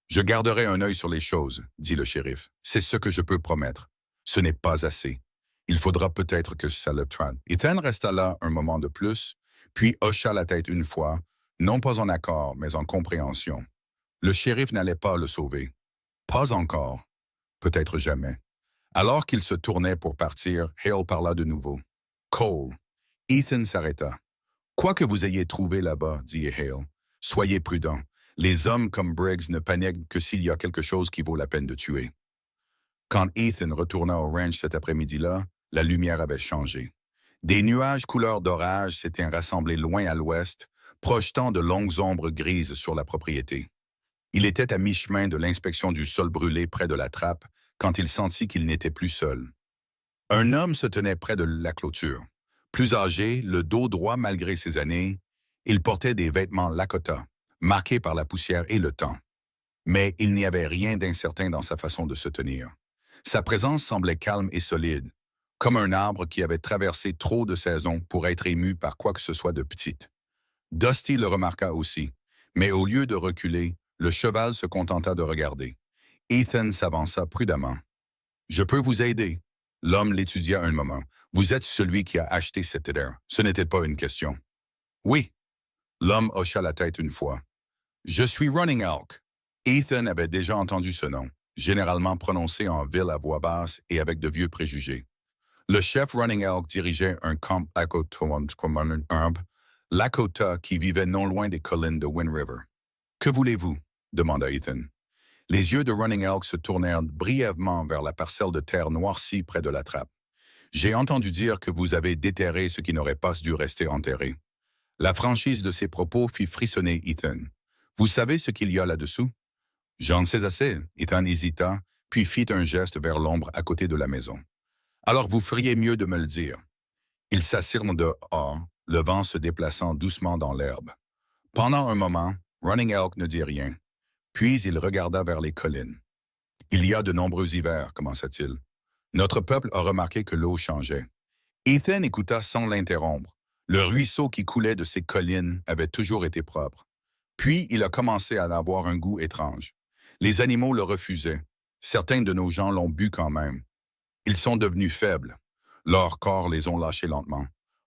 Je garderai un œil sur les choses, dit le shérif. C'est ce que je peux promettre. Ce n'est pas assez. Il faudra peut-être que ça le trade. Ethan resta là un moment de plus, puis hocha la tête une fois, non pas en accord, mais en compréhension. Le shérif n'allait pas le sauver. Pas encore. Peut-être jamais. Alors qu'il se tournait pour partir, Hale parla de nouveau. Cole. Ethan s'arrêta. Quoi que vous ayez trouvé là-bas, dit Hale, soyez prudent. Les hommes comme Briggs ne paniquent que s'il y a quelque chose qui vaut la peine de tuer. Quand Ethan retourna au ranch cet après-midi-là, la lumière avait changé. Des nuages couleur d'orage s'étaient rassemblés loin à l'ouest, projetant de longues ombres grises sur la propriété. Il était à mi-chemin de l'inspection du sol brûlé près de la trappe quand il sentit qu'il n'était plus seul. Un homme se tenait près de la clôture. Plus âgé, le dos droit malgré ses années, il portait des vêtements Lakota, marqués par la poussière et le temps. Mais il n'y avait rien d'incertain dans sa façon de se tenir. Sa présence semblait calme et solide, comme un arbre qui avait traversé trop de saisons pour être ému par quoi que ce soit de petit. Dusty le remarqua aussi, mais au lieu de reculer, le cheval se contenta de regarder. Ethan s'avança prudemment. « Je peux vous aider. » L'homme l'étudia un moment. « Vous êtes celui qui a acheté cette terre. Ce n'était pas une question. »« Oui. » L'homme hocha la tête une fois. « Je suis Running Elk. » Ethan avait déjà entendu ce nom, généralement prononcé en ville à voix basse et avec de vieux préjugés. Le chef Running Elk dirigeait un camp Lakota qui vivait non loin des collines de Wind River. « Que voulez-vous? » demanda Ethan. Les yeux de Running Elk se tournèrent brièvement vers la parcelle de terre noircie près de la trappe. « J'ai entendu dire que vous avez déterré ce qui n'aurait pas dû rester enterré. » La franchise de ses propos fit frissonner Ethan. « Vous savez ce qu'il y a là-dessous? » « J'en sais assez. » Ethan hésita, puis fit un geste vers l'ombre à côté de la maison. « Alors vous feriez mieux de me le dire. » Ils s'assirent dehors, le vent se déplaçant doucement dans l'herbe. Pendant un moment, Running Elk ne dit rien. Puis il regarda vers les collines. « Il y a de nombreux hivers, commença-t-il. Notre peuple a remarqué que l'eau changeait. » Ethan écouta sans l'interrompre. Le ruisseau qui coulait de ces collines avait toujours été propre. Puis il a commencé à avoir un goût étrange. Les animaux le refusaient. Certains de nos gens l'ont bu quand même. Ils sont devenus faibles. Leurs corps les ont lâchés lentement.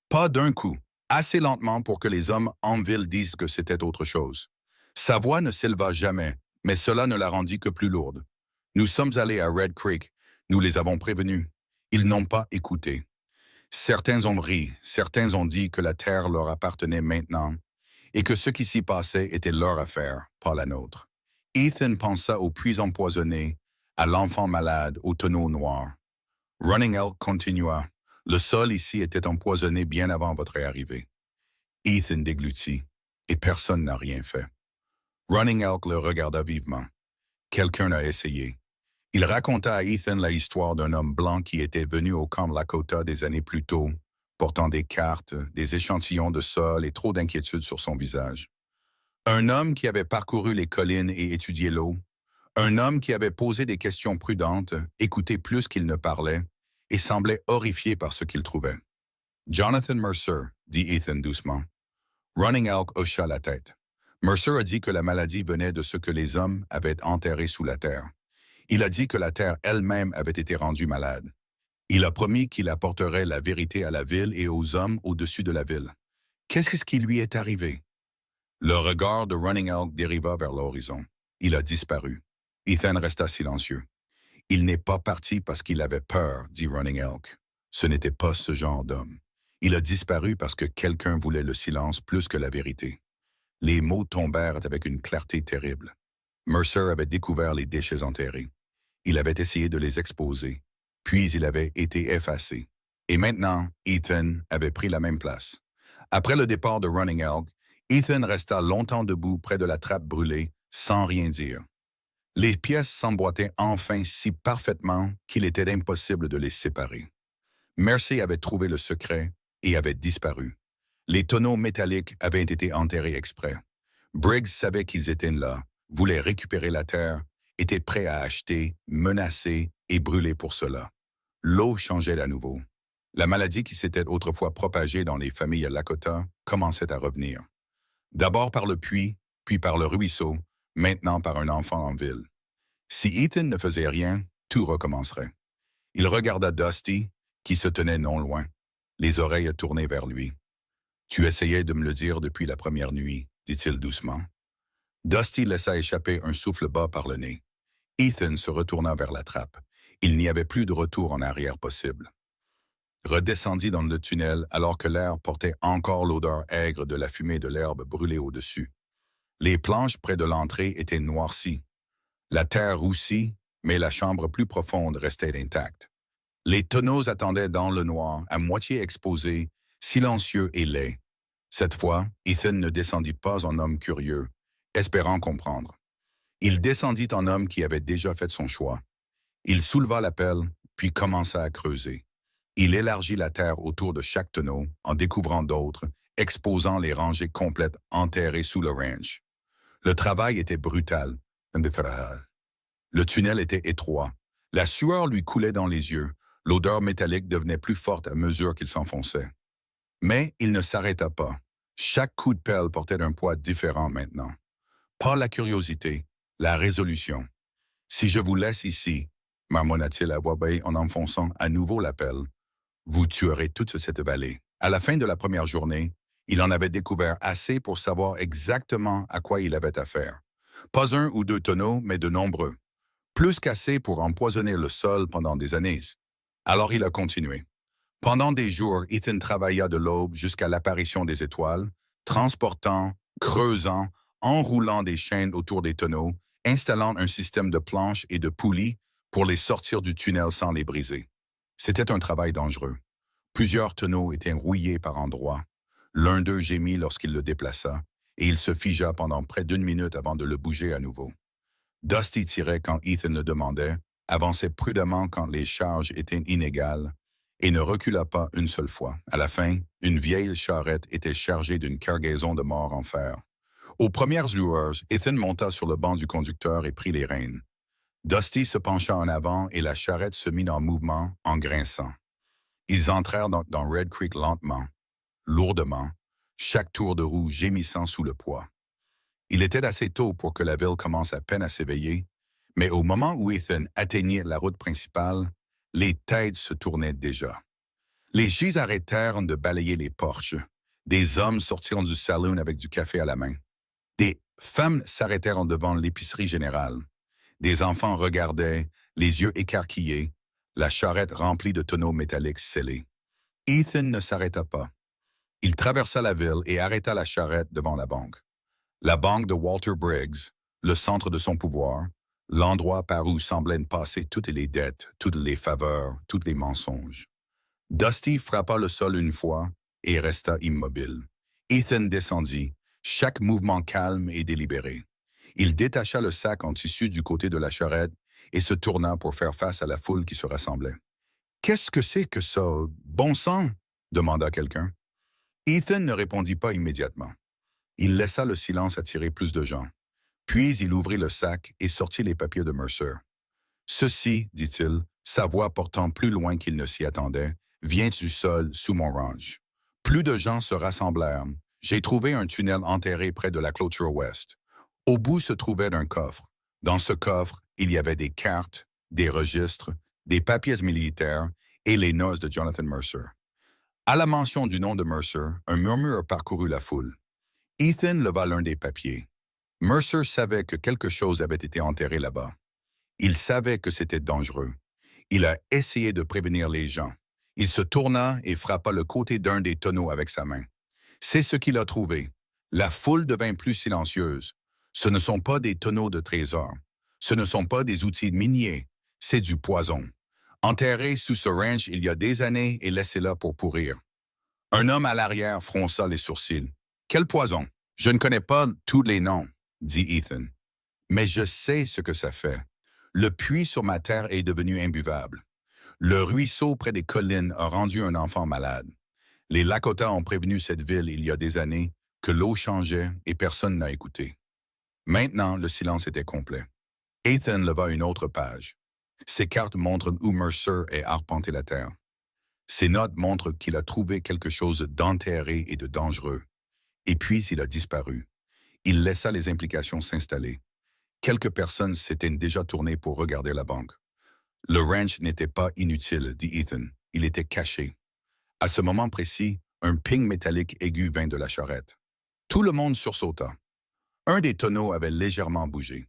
Pas d'un coup, assez lentement pour que les hommes en ville disent que c'était autre chose. Sa voix ne s'éleva jamais, mais cela ne la rendit que plus lourde. Nous sommes allés à Red Creek. Nous les avons prévenus. Ils n'ont pas écouté. Certains ont ri, certains ont dit que la terre leur appartenait maintenant et que ce qui s'y passait était leur affaire, pas la nôtre. Ethan pensa aux puits empoisonnés, à l'enfant malade, au tonneau noir. Running Elk continua. Le sol ici était empoisonné bien avant votre arrivée. Ethan déglutit, et personne n'a rien fait. Running Elk le regarda vivement. Quelqu'un a essayé. Il raconta à Ethan la histoire d'un homme blanc qui était venu au camp Lakota des années plus tôt, portant des cartes, des échantillons de sol et trop d'inquiétude sur son visage. Un homme qui avait parcouru les collines et étudié l'eau. Un homme qui avait posé des questions prudentes, écouté plus qu'il ne parlait, et semblait horrifié par ce qu'il trouvait. Jonathan Mercer, dit Ethan doucement. Running Elk hocha la tête. Mercer a dit que la maladie venait de ce que les hommes avaient enterré sous la terre. Il a dit que la terre elle-même avait été rendue malade. Il a promis qu'il apporterait la vérité à la ville et aux hommes au-dessus de la ville. Qu'est-ce qui lui est arrivé? Le regard de Running Elk dériva vers l'horizon. Il a disparu. Ethan resta silencieux. Il n'est pas parti parce qu'il avait peur, dit Running Elk. Ce n'était pas ce genre d'homme. Il a disparu parce que quelqu'un voulait le silence plus que la vérité. Les mots tombèrent avec une clarté terrible. Mercer avait découvert les déchets enterrés. Il avait essayé de les exposer, puis il avait été effacé. Et maintenant, Ethan avait pris la même place. Après le départ de Running Elk, Ethan resta longtemps debout près de la trappe brûlée, sans rien dire. Les pièces s'emboîtaient enfin si parfaitement qu'il était impossible de les séparer. Mercer avait trouvé le secret et avait disparu. Les tonneaux métalliques avaient été enterrés exprès. Briggs savait qu'ils étaient là, voulait récupérer la terre, était prêt à acheter, menacer et brûler pour cela. L'eau changeait à nouveau. La maladie qui s'était autrefois propagée dans les familles Lakota commençait à revenir. D'abord par le puits, puis par le ruisseau, maintenant par un enfant en ville. Si Ethan ne faisait rien, tout recommencerait. Il regarda Dusty, qui se tenait non loin, les oreilles tournées vers lui. « Tu essayais de me le dire depuis la première nuit, » dit-il doucement. Dusty laissa échapper un souffle bas par le nez. Ethan se retourna vers la trappe. Il n'y avait plus de retour en arrière possible. Redescendit dans le tunnel alors que l'air portait encore l'odeur aigre de la fumée de l'herbe brûlée au-dessus. Les planches près de l'entrée étaient noircies. La terre roussie, mais la chambre plus profonde restait intacte. Les tonneaux attendaient dans le noir, à moitié exposés, silencieux et laids. Cette fois, Ethan ne descendit pas en homme curieux, espérant comprendre. Il descendit en homme qui avait déjà fait son choix. Il souleva la pelle, puis commença à creuser. Il élargit la terre autour de chaque tonneau, en découvrant d'autres, exposant les rangées complètes enterrées sous le ranch. Le travail était brutal. Le tunnel était étroit. La sueur lui coulait dans les yeux. L'odeur métallique devenait plus forte à mesure qu'il s'enfonçait. Mais il ne s'arrêta pas. Chaque coup de pelle portait un poids différent maintenant. Pas la curiosité, la résolution. « Si je vous laisse ici, » marmonna-t-il à voix basse en enfonçant à nouveau la pelle, « vous tuerez toute cette vallée. » À la fin de la première journée, il en avait découvert assez pour savoir exactement à quoi il avait affaire. Pas un ou deux tonneaux, mais de nombreux. Plus qu'assez pour empoisonner le sol pendant des années. Alors il a continué. Pendant des jours, Ethan travailla de l'aube jusqu'à l'apparition des étoiles, transportant, creusant, enroulant des chaînes autour des tonneaux, installant un système de planches et de poulies pour les sortir du tunnel sans les briser. C'était un travail dangereux. Plusieurs tonneaux étaient rouillés par endroits. L'un d'eux gémit lorsqu'il le déplaça, et il se figea pendant près d'une minute avant de le bouger à nouveau. Dusty tirait quand Ethan le demandait, avançait prudemment quand les charges étaient inégales, et ne recula pas une seule fois. À la fin, une vieille charrette était chargée d'une cargaison de morts en fer. Aux premières lueurs, Ethan monta sur le banc du conducteur et prit les rênes. Dusty se pencha en avant et la charrette se mit en mouvement en grinçant. Ils entrèrent dans Red Creek lentement, lourdement, chaque tour de roue gémissant sous le poids. Il était assez tôt pour que la ville commence à peine à s'éveiller, mais au moment où Ethan atteignait la route principale, les têtes se tournaient déjà. Les gis arrêtèrent de balayer les porches. Des hommes sortirent du saloon avec du café à la main. Des femmes s'arrêtèrent devant l'épicerie générale. Des enfants regardaient, les yeux écarquillés, la charrette remplie de tonneaux métalliques scellés. Ethan ne s'arrêta pas. Il traversa la ville et arrêta la charrette devant la banque. La banque de Walter Briggs, le centre de son pouvoir, l'endroit par où semblaient passer toutes les dettes, toutes les faveurs, tous les mensonges. Dusty frappa le sol une fois et resta immobile. Ethan descendit, chaque mouvement calme et délibéré. Il détacha le sac en tissu du côté de la charrette et se tourna pour faire face à la foule qui se rassemblait. « Qu'est-ce que c'est que ça, bon sang ?» demanda quelqu'un. Ethan ne répondit pas immédiatement. Il laissa le silence attirer plus de gens. Puis il ouvrit le sac et sortit les papiers de Mercer. « Ceci, dit-il, sa voix portant plus loin qu'il ne s'y attendait, vient du sol sous mon ranch. Plus de gens se rassemblèrent. J'ai trouvé un tunnel enterré près de la clôture ouest. Au bout se trouvait un coffre. Dans ce coffre, il y avait des cartes, des registres, des papiers militaires et les noces de Jonathan Mercer. À la mention du nom de Mercer, un murmure parcourut la foule. Ethan leva l'un des papiers. Mercer savait que quelque chose avait été enterré là-bas. Il savait que c'était dangereux. Il a essayé de prévenir les gens. Il se tourna et frappa le côté d'un des tonneaux avec sa main. C'est ce qu'il a trouvé. La foule devint plus silencieuse. Ce ne sont pas des tonneaux de trésors. Ce ne sont pas des outils miniers. C'est du poison. Enterré sous ce ranch il y a des années et laissé là pour pourrir. Un homme à l'arrière fronça les sourcils. Quel poison? Je ne connais pas tous les noms, dit Ethan. Mais je sais ce que ça fait. Le puits sur ma terre est devenu imbuvable. Le ruisseau près des collines a rendu un enfant malade. Les Lakota ont prévenu cette ville il y a des années que l'eau changeait et personne n'a écouté. Maintenant, le silence était complet. Ethan leva une autre page. Ses cartes montrent où Mercer est arpenté la terre. Ses notes montrent qu'il a trouvé quelque chose d'enterré et de dangereux. Et puis il a disparu. Il laissa les implications s'installer. Quelques personnes s'étaient déjà tournées pour regarder la banque. Le ranch n'était pas inutile, dit Ethan. Il était caché. À ce moment précis, un ping métallique aigu vint de la charrette. Tout le monde sursauta. Un des tonneaux avait légèrement bougé.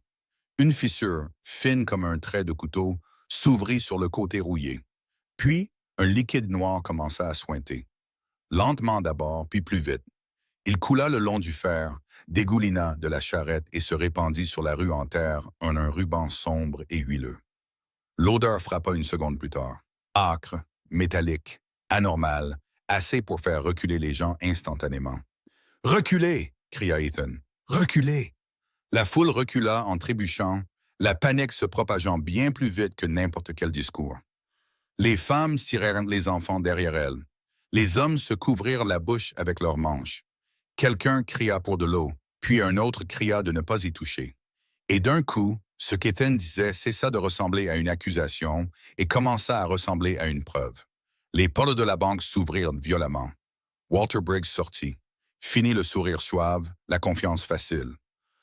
Une fissure, fine comme un trait de couteau, s'ouvrit sur le côté rouillé. Puis, un liquide noir commença à suinter. Lentement d'abord, puis plus vite. Il coula le long du fer, dégoulina de la charrette et se répandit sur la rue en terre en un ruban sombre et huileux. L'odeur frappa une seconde plus tard. Âcre, métallique, anormal, assez pour faire reculer les gens instantanément. « Reculez !» cria Ethan. « Reculez !» La foule recula en trébuchant, la panique se propageant bien plus vite que n'importe quel discours. Les femmes tirèrent les enfants derrière elles. Les hommes se couvrirent la bouche avec leurs manches. Quelqu'un cria pour de l'eau, puis un autre cria de ne pas y toucher. Et d'un coup, ce qu'Ethan disait cessa de ressembler à une accusation et commença à ressembler à une preuve. Les portes de la banque s'ouvrirent violemment. Walter Briggs sortit. Fini le sourire suave, la confiance facile.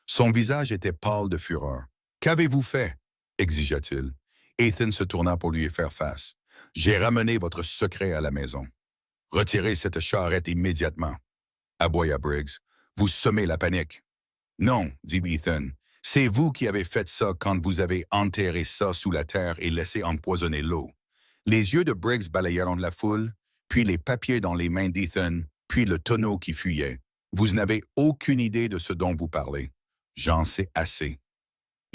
Son visage était pâle de fureur. « Qu'avez-vous fait ?» exigea-t-il. Ethan se tourna pour lui faire face. « J'ai ramené votre secret à la maison. Retirez cette charrette immédiatement. » aboya Briggs. « Vous semez la panique. »« Non, » dit Ethan. « C'est vous qui avez fait ça quand vous avez enterré ça sous la terre et laissé empoisonner l'eau. » Les yeux de Briggs balayèrent la foule, puis les papiers dans les mains d'Ethan, puis le tonneau qui fuyait. « Vous n'avez aucune idée de ce dont vous parlez. J'en sais assez. »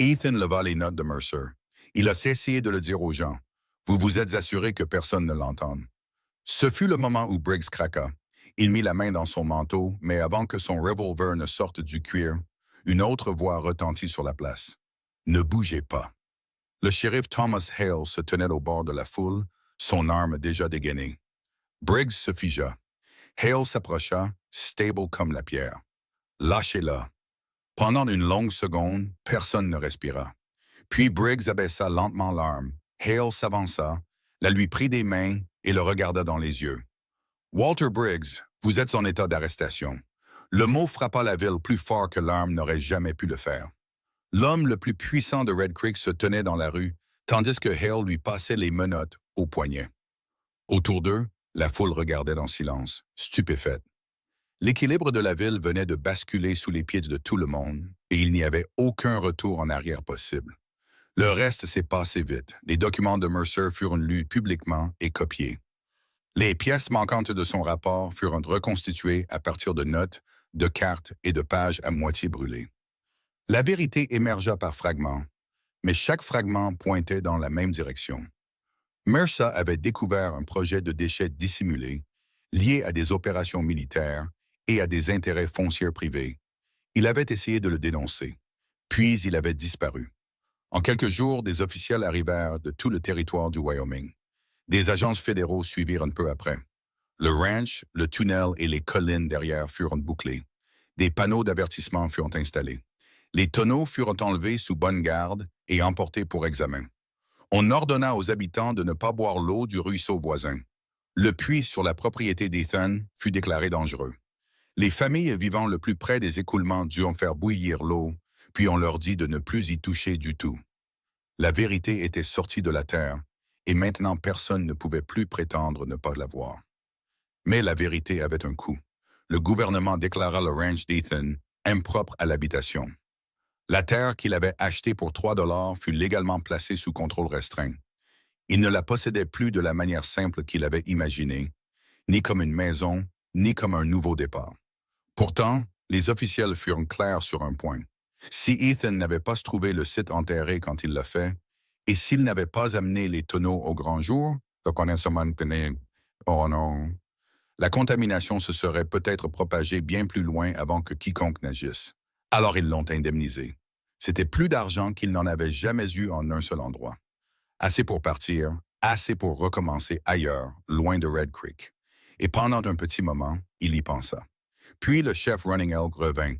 Ethan leva les notes de Mercer. Il a essayé de le dire aux gens. Vous vous êtes assuré que personne ne l'entende. Ce fut le moment où Briggs craqua. Il mit la main dans son manteau, mais avant que son revolver ne sorte du cuir, une autre voix retentit sur la place. « Ne bougez pas. » Le shérif Thomas Hale se tenait au bord de la foule, son arme déjà dégainée. Briggs se figea. Hale s'approcha, stable comme la pierre. « Lâchez-la. » Pendant une longue seconde, personne ne respira. Puis Briggs abaissa lentement l'arme. Hale s'avança, la lui prit des mains et le regarda dans les yeux. « Walter Briggs, vous êtes en état d'arrestation. » Le mot frappa la ville plus fort que l'arme n'aurait jamais pu le faire. L'homme le plus puissant de Red Creek se tenait dans la rue, tandis que Hale lui passait les menottes au poignet. Autour d'eux, la foule regardait en silence, stupéfaite. L'équilibre de la ville venait de basculer sous les pieds de tout le monde, et il n'y avait aucun retour en arrière possible. Le reste s'est passé vite. Les documents de Mercer furent lus publiquement et copiés. Les pièces manquantes de son rapport furent reconstituées à partir de notes, de cartes et de pages à moitié brûlées. La vérité émergea par fragments, mais chaque fragment pointait dans la même direction. Mercer avait découvert un projet de déchets dissimulés, lié à des opérations militaires et à des intérêts fonciers privés. Il avait essayé de le dénoncer, puis il avait disparu. En quelques jours, des officiels arrivèrent de tout le territoire du Wyoming. Des agents fédéraux suivirent un peu après. Le ranch, le tunnel et les collines derrière furent bouclés. Des panneaux d'avertissement furent installés. Les tonneaux furent enlevés sous bonne garde et emportés pour examen. On ordonna aux habitants de ne pas boire l'eau du ruisseau voisin. Le puits sur la propriété d'Ethan fut déclaré dangereux. Les familles vivant le plus près des écoulements durent faire bouillir l'eau, puis on leur dit de ne plus y toucher du tout. La vérité était sortie de la terre, et maintenant personne ne pouvait plus prétendre ne pas la voir. Mais la vérité avait un coût. Le gouvernement déclara le ranch d'Ethan impropre à l'habitation. La terre qu'il avait achetée pour 3 $ fut légalement placée sous contrôle restreint. Il ne la possédait plus de la manière simple qu'il avait imaginée, ni comme une maison, ni comme un nouveau départ. Pourtant, les officiels furent clairs sur un point. Si Ethan n'avait pas trouvé le site enterré quand il l'a fait, et s'il n'avait pas amené les tonneaux au grand jour, oh non, la contamination se serait peut-être propagée bien plus loin avant que quiconque n'agisse. Alors ils l'ont indemnisé. C'était plus d'argent qu'il n'en avait jamais eu en un seul endroit. Assez pour partir, assez pour recommencer ailleurs, loin de Red Creek. Et pendant un petit moment, il y pensa. Puis le chef Running Elk revint.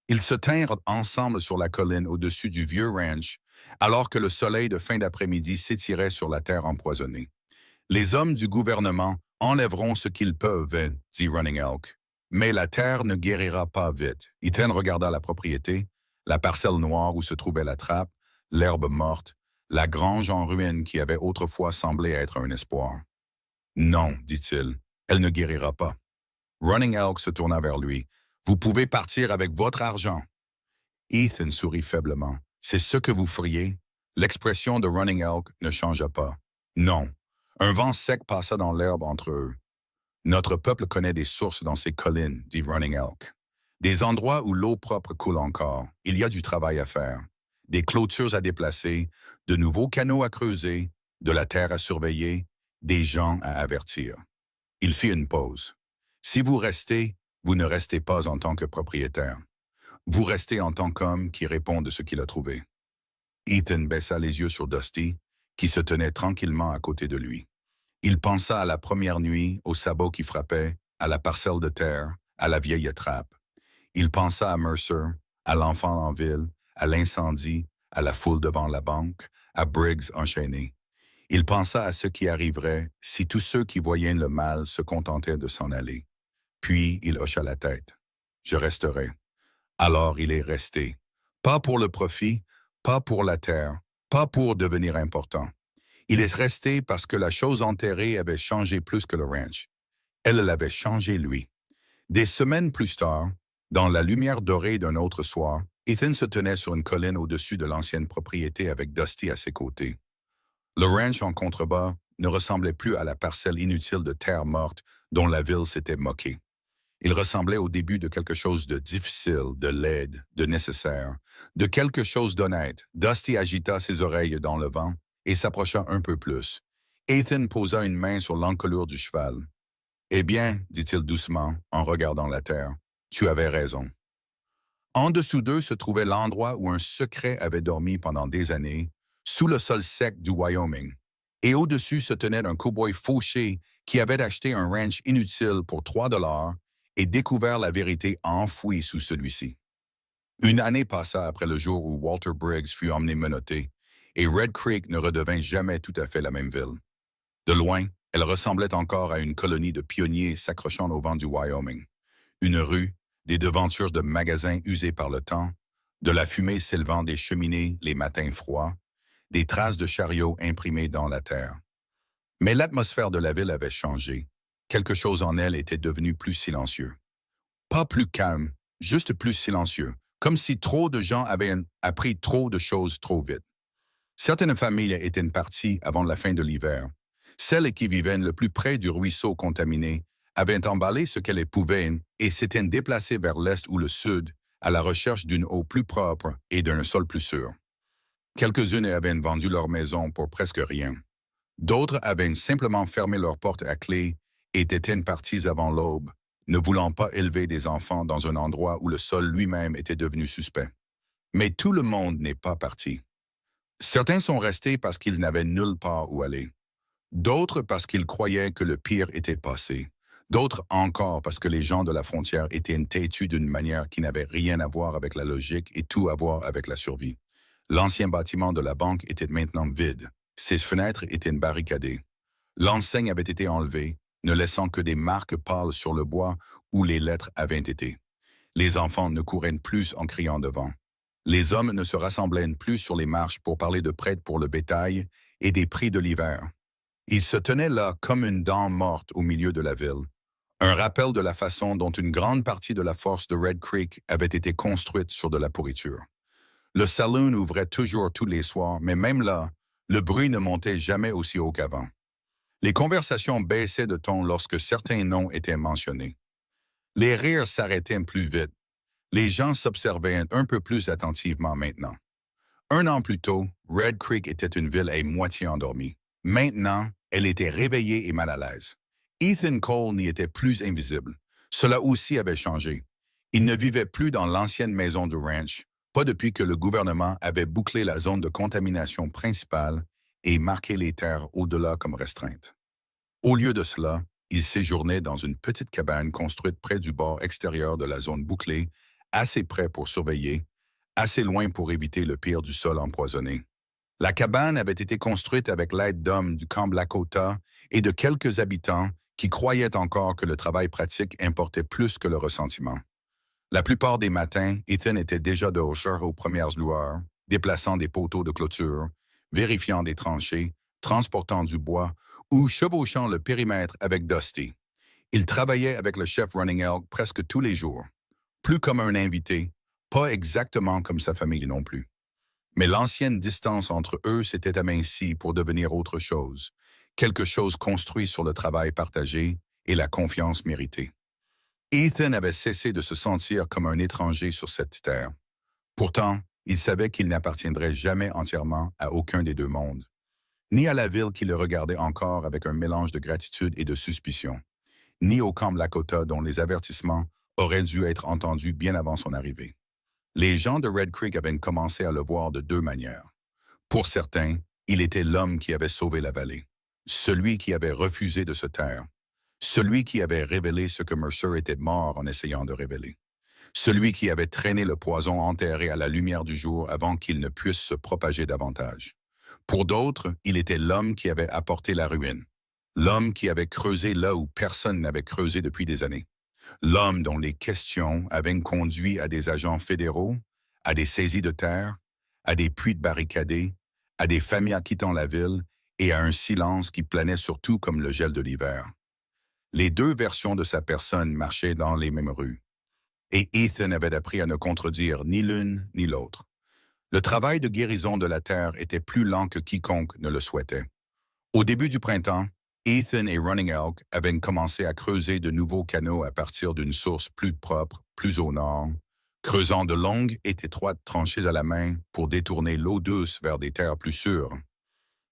Ils se tinrent ensemble sur la colline au-dessus du vieux ranch, alors que le soleil de fin d'après-midi s'étirait sur la terre empoisonnée. Les hommes du gouvernement enlèveront ce qu'ils peuvent, dit Running Elk. Mais la terre ne guérira pas vite. Ethan regarda la propriété, la parcelle noire où se trouvait la trappe, l'herbe morte, la grange en ruine qui avait autrefois semblé être un espoir. Non, dit-il, elle ne guérira pas. Running Elk se tourna vers lui. Vous pouvez partir avec votre argent. Ethan sourit faiblement. C'est ce que vous feriez? L'expression de Running Elk ne changea pas. Non. Un vent sec passa dans l'herbe entre eux. Notre peuple connaît des sources dans ces collines, dit Running Elk. Des endroits où l'eau propre coule encore. Il y a du travail à faire. Des clôtures à déplacer, de nouveaux canaux à creuser, de la terre à surveiller, des gens à avertir. Il fit une pause. Si vous restez, vous ne restez pas en tant que propriétaire. Vous restez en tant qu'homme qui répond de ce qu'il a trouvé. Ethan baissa les yeux sur Dusty, qui se tenait tranquillement à côté de lui. Il pensa à la première nuit, aux sabots qui frappaient, à la parcelle de terre, à la vieille trappe. Il pensa à Mercer, à l'enfant en ville, à l'incendie, à la foule devant la banque, à Briggs enchaîné. Il pensa à ce qui arriverait si tous ceux qui voyaient le mal se contentaient de s'en aller. Puis il hocha la tête. Je resterai. Alors il est resté. Pas pour le profit, pas pour la terre, pas pour devenir important. Il est resté parce que la chose enterrée avait changé plus que le ranch. Elle l'avait changé lui. Des semaines plus tard, dans la lumière dorée d'un autre soir, Ethan se tenait sur une colline au-dessus de l'ancienne propriété avec Dusty à ses côtés. Le ranch en contrebas ne ressemblait plus à la parcelle inutile de terre morte dont la ville s'était moquée. Il ressemblait au début de quelque chose de difficile, de laide, de nécessaire, de quelque chose d'honnête. Dusty agita ses oreilles dans le vent et s'approcha un peu plus. Ethan posa une main sur l'encolure du cheval. « Eh bien, dit-il doucement, en regardant la terre, tu avais raison. » En dessous d'eux se trouvait l'endroit où un secret avait dormi pendant des années, sous le sol sec du Wyoming. Et au-dessus se tenait un cow-boy fauché qui avait acheté un ranch inutile pour 3 $ et découvert la vérité enfouie sous celui-ci. Une année passa après le jour où Walter Briggs fut emmené menotté, et Red Creek ne redevint jamais tout à fait la même ville. De loin, elle ressemblait encore à une colonie de pionniers s'accrochant au vent du Wyoming. Une rue, des devantures de magasins usés par le temps, de la fumée s'élevant des cheminées les matins froids, des traces de chariots imprimées dans la terre. Mais l'atmosphère de la ville avait changé. Quelque chose en elle était devenu plus silencieux. Pas plus calme, juste plus silencieux, comme si trop de gens avaient appris trop de choses trop vite. Certaines familles étaient parties avant la fin de l'hiver. Celles qui vivaient le plus près du ruisseau contaminé avaient emballé ce qu'elles pouvaient et s'étaient déplacées vers l'est ou le sud à la recherche d'une eau plus propre et d'un sol plus sûr. Quelques-unes avaient vendu leur maison pour presque rien. D'autres avaient simplement fermé leurs portes à clé et étaient parties avant l'aube, ne voulant pas élever des enfants dans un endroit où le sol lui-même était devenu suspect. Mais tout le monde n'est pas parti. Certains sont restés parce qu'ils n'avaient nulle part où aller. D'autres parce qu'ils croyaient que le pire était passé. D'autres encore parce que les gens de la frontière étaient têtus d'une manière qui n'avait rien à voir avec la logique et tout à voir avec la survie. L'ancien bâtiment de la banque était maintenant vide. Ses fenêtres étaient barricadées. L'enseigne avait été enlevée, ne laissant que des marques pâles sur le bois où les lettres avaient été. Les enfants ne couraient plus en criant devant. Les hommes ne se rassemblaient plus sur les marches pour parler de prêts pour le bétail et des prix de l'hiver. Ils se tenaient là comme une dent morte au milieu de la ville. Un rappel de la façon dont une grande partie de la force de Red Creek avait été construite sur de la pourriture. Le saloon ouvrait toujours tous les soirs, mais même là, le bruit ne montait jamais aussi haut qu'avant. Les conversations baissaient de ton lorsque certains noms étaient mentionnés. Les rires s'arrêtaient plus vite. Les gens s'observaient un peu plus attentivement maintenant. 1 an plus tôt, Red Creek était une ville à moitié endormie. Maintenant, elle était réveillée et mal à l'aise. Ethan Cole n'y était plus invisible. Cela aussi avait changé. Il ne vivait plus dans l'ancienne maison du ranch, pas depuis que le gouvernement avait bouclé la zone de contamination principale et marqué les terres au-delà comme restreintes. Au lieu de cela, il séjournait dans une petite cabane construite près du bord extérieur de la zone bouclée, assez près pour surveiller, assez loin pour éviter le pire du sol empoisonné. La cabane avait été construite avec l'aide d'hommes du camp Lakota et de quelques habitants qui croyaient encore que le travail pratique importait plus que le ressentiment. La plupart des matins, Ethan était déjà dehors aux premières lueurs, déplaçant des poteaux de clôture, vérifiant des tranchées, transportant du bois ou chevauchant le périmètre avec Dusty. Il travaillait avec le chef Running Elk presque tous les jours. Plus comme un invité, pas exactement comme sa famille non plus. Mais l'ancienne distance entre eux s'était amincie pour devenir autre chose, quelque chose construit sur le travail partagé et la confiance méritée. Ethan avait cessé de se sentir comme un étranger sur cette terre. Pourtant, il savait qu'il n'appartiendrait jamais entièrement à aucun des deux mondes, ni à la ville qui le regardait encore avec un mélange de gratitude et de suspicion, ni au camp Lakota dont les avertissements auraient dû être entendus bien avant son arrivée. Les gens de Red Creek avaient commencé à le voir de 2 manières. Pour certains, il était l'homme qui avait sauvé la vallée, celui qui avait refusé de se taire, celui qui avait révélé ce que Mercer était mort en essayant de révéler, celui qui avait traîné le poison enterré à la lumière du jour avant qu'il ne puisse se propager davantage. Pour d'autres, il était l'homme qui avait apporté la ruine, l'homme qui avait creusé là où personne n'avait creusé depuis des années, l'homme dont les questions avaient conduit à des agents fédéraux, à des saisies de terre, à des puits de barricadés, à des familles quittant la ville et à un silence qui planait surtout comme le gel de l'hiver. Les 2 versions de sa personne marchaient dans les mêmes rues. Et Ethan avait appris à ne contredire ni l'une ni l'autre. Le travail de guérison de la terre était plus lent que quiconque ne le souhaitait. Au début du printemps, Ethan et Running Elk avaient commencé à creuser de nouveaux canaux à partir d'une source plus propre, plus au nord, creusant de longues et étroites tranchées à la main pour détourner l'eau douce vers des terres plus sûres.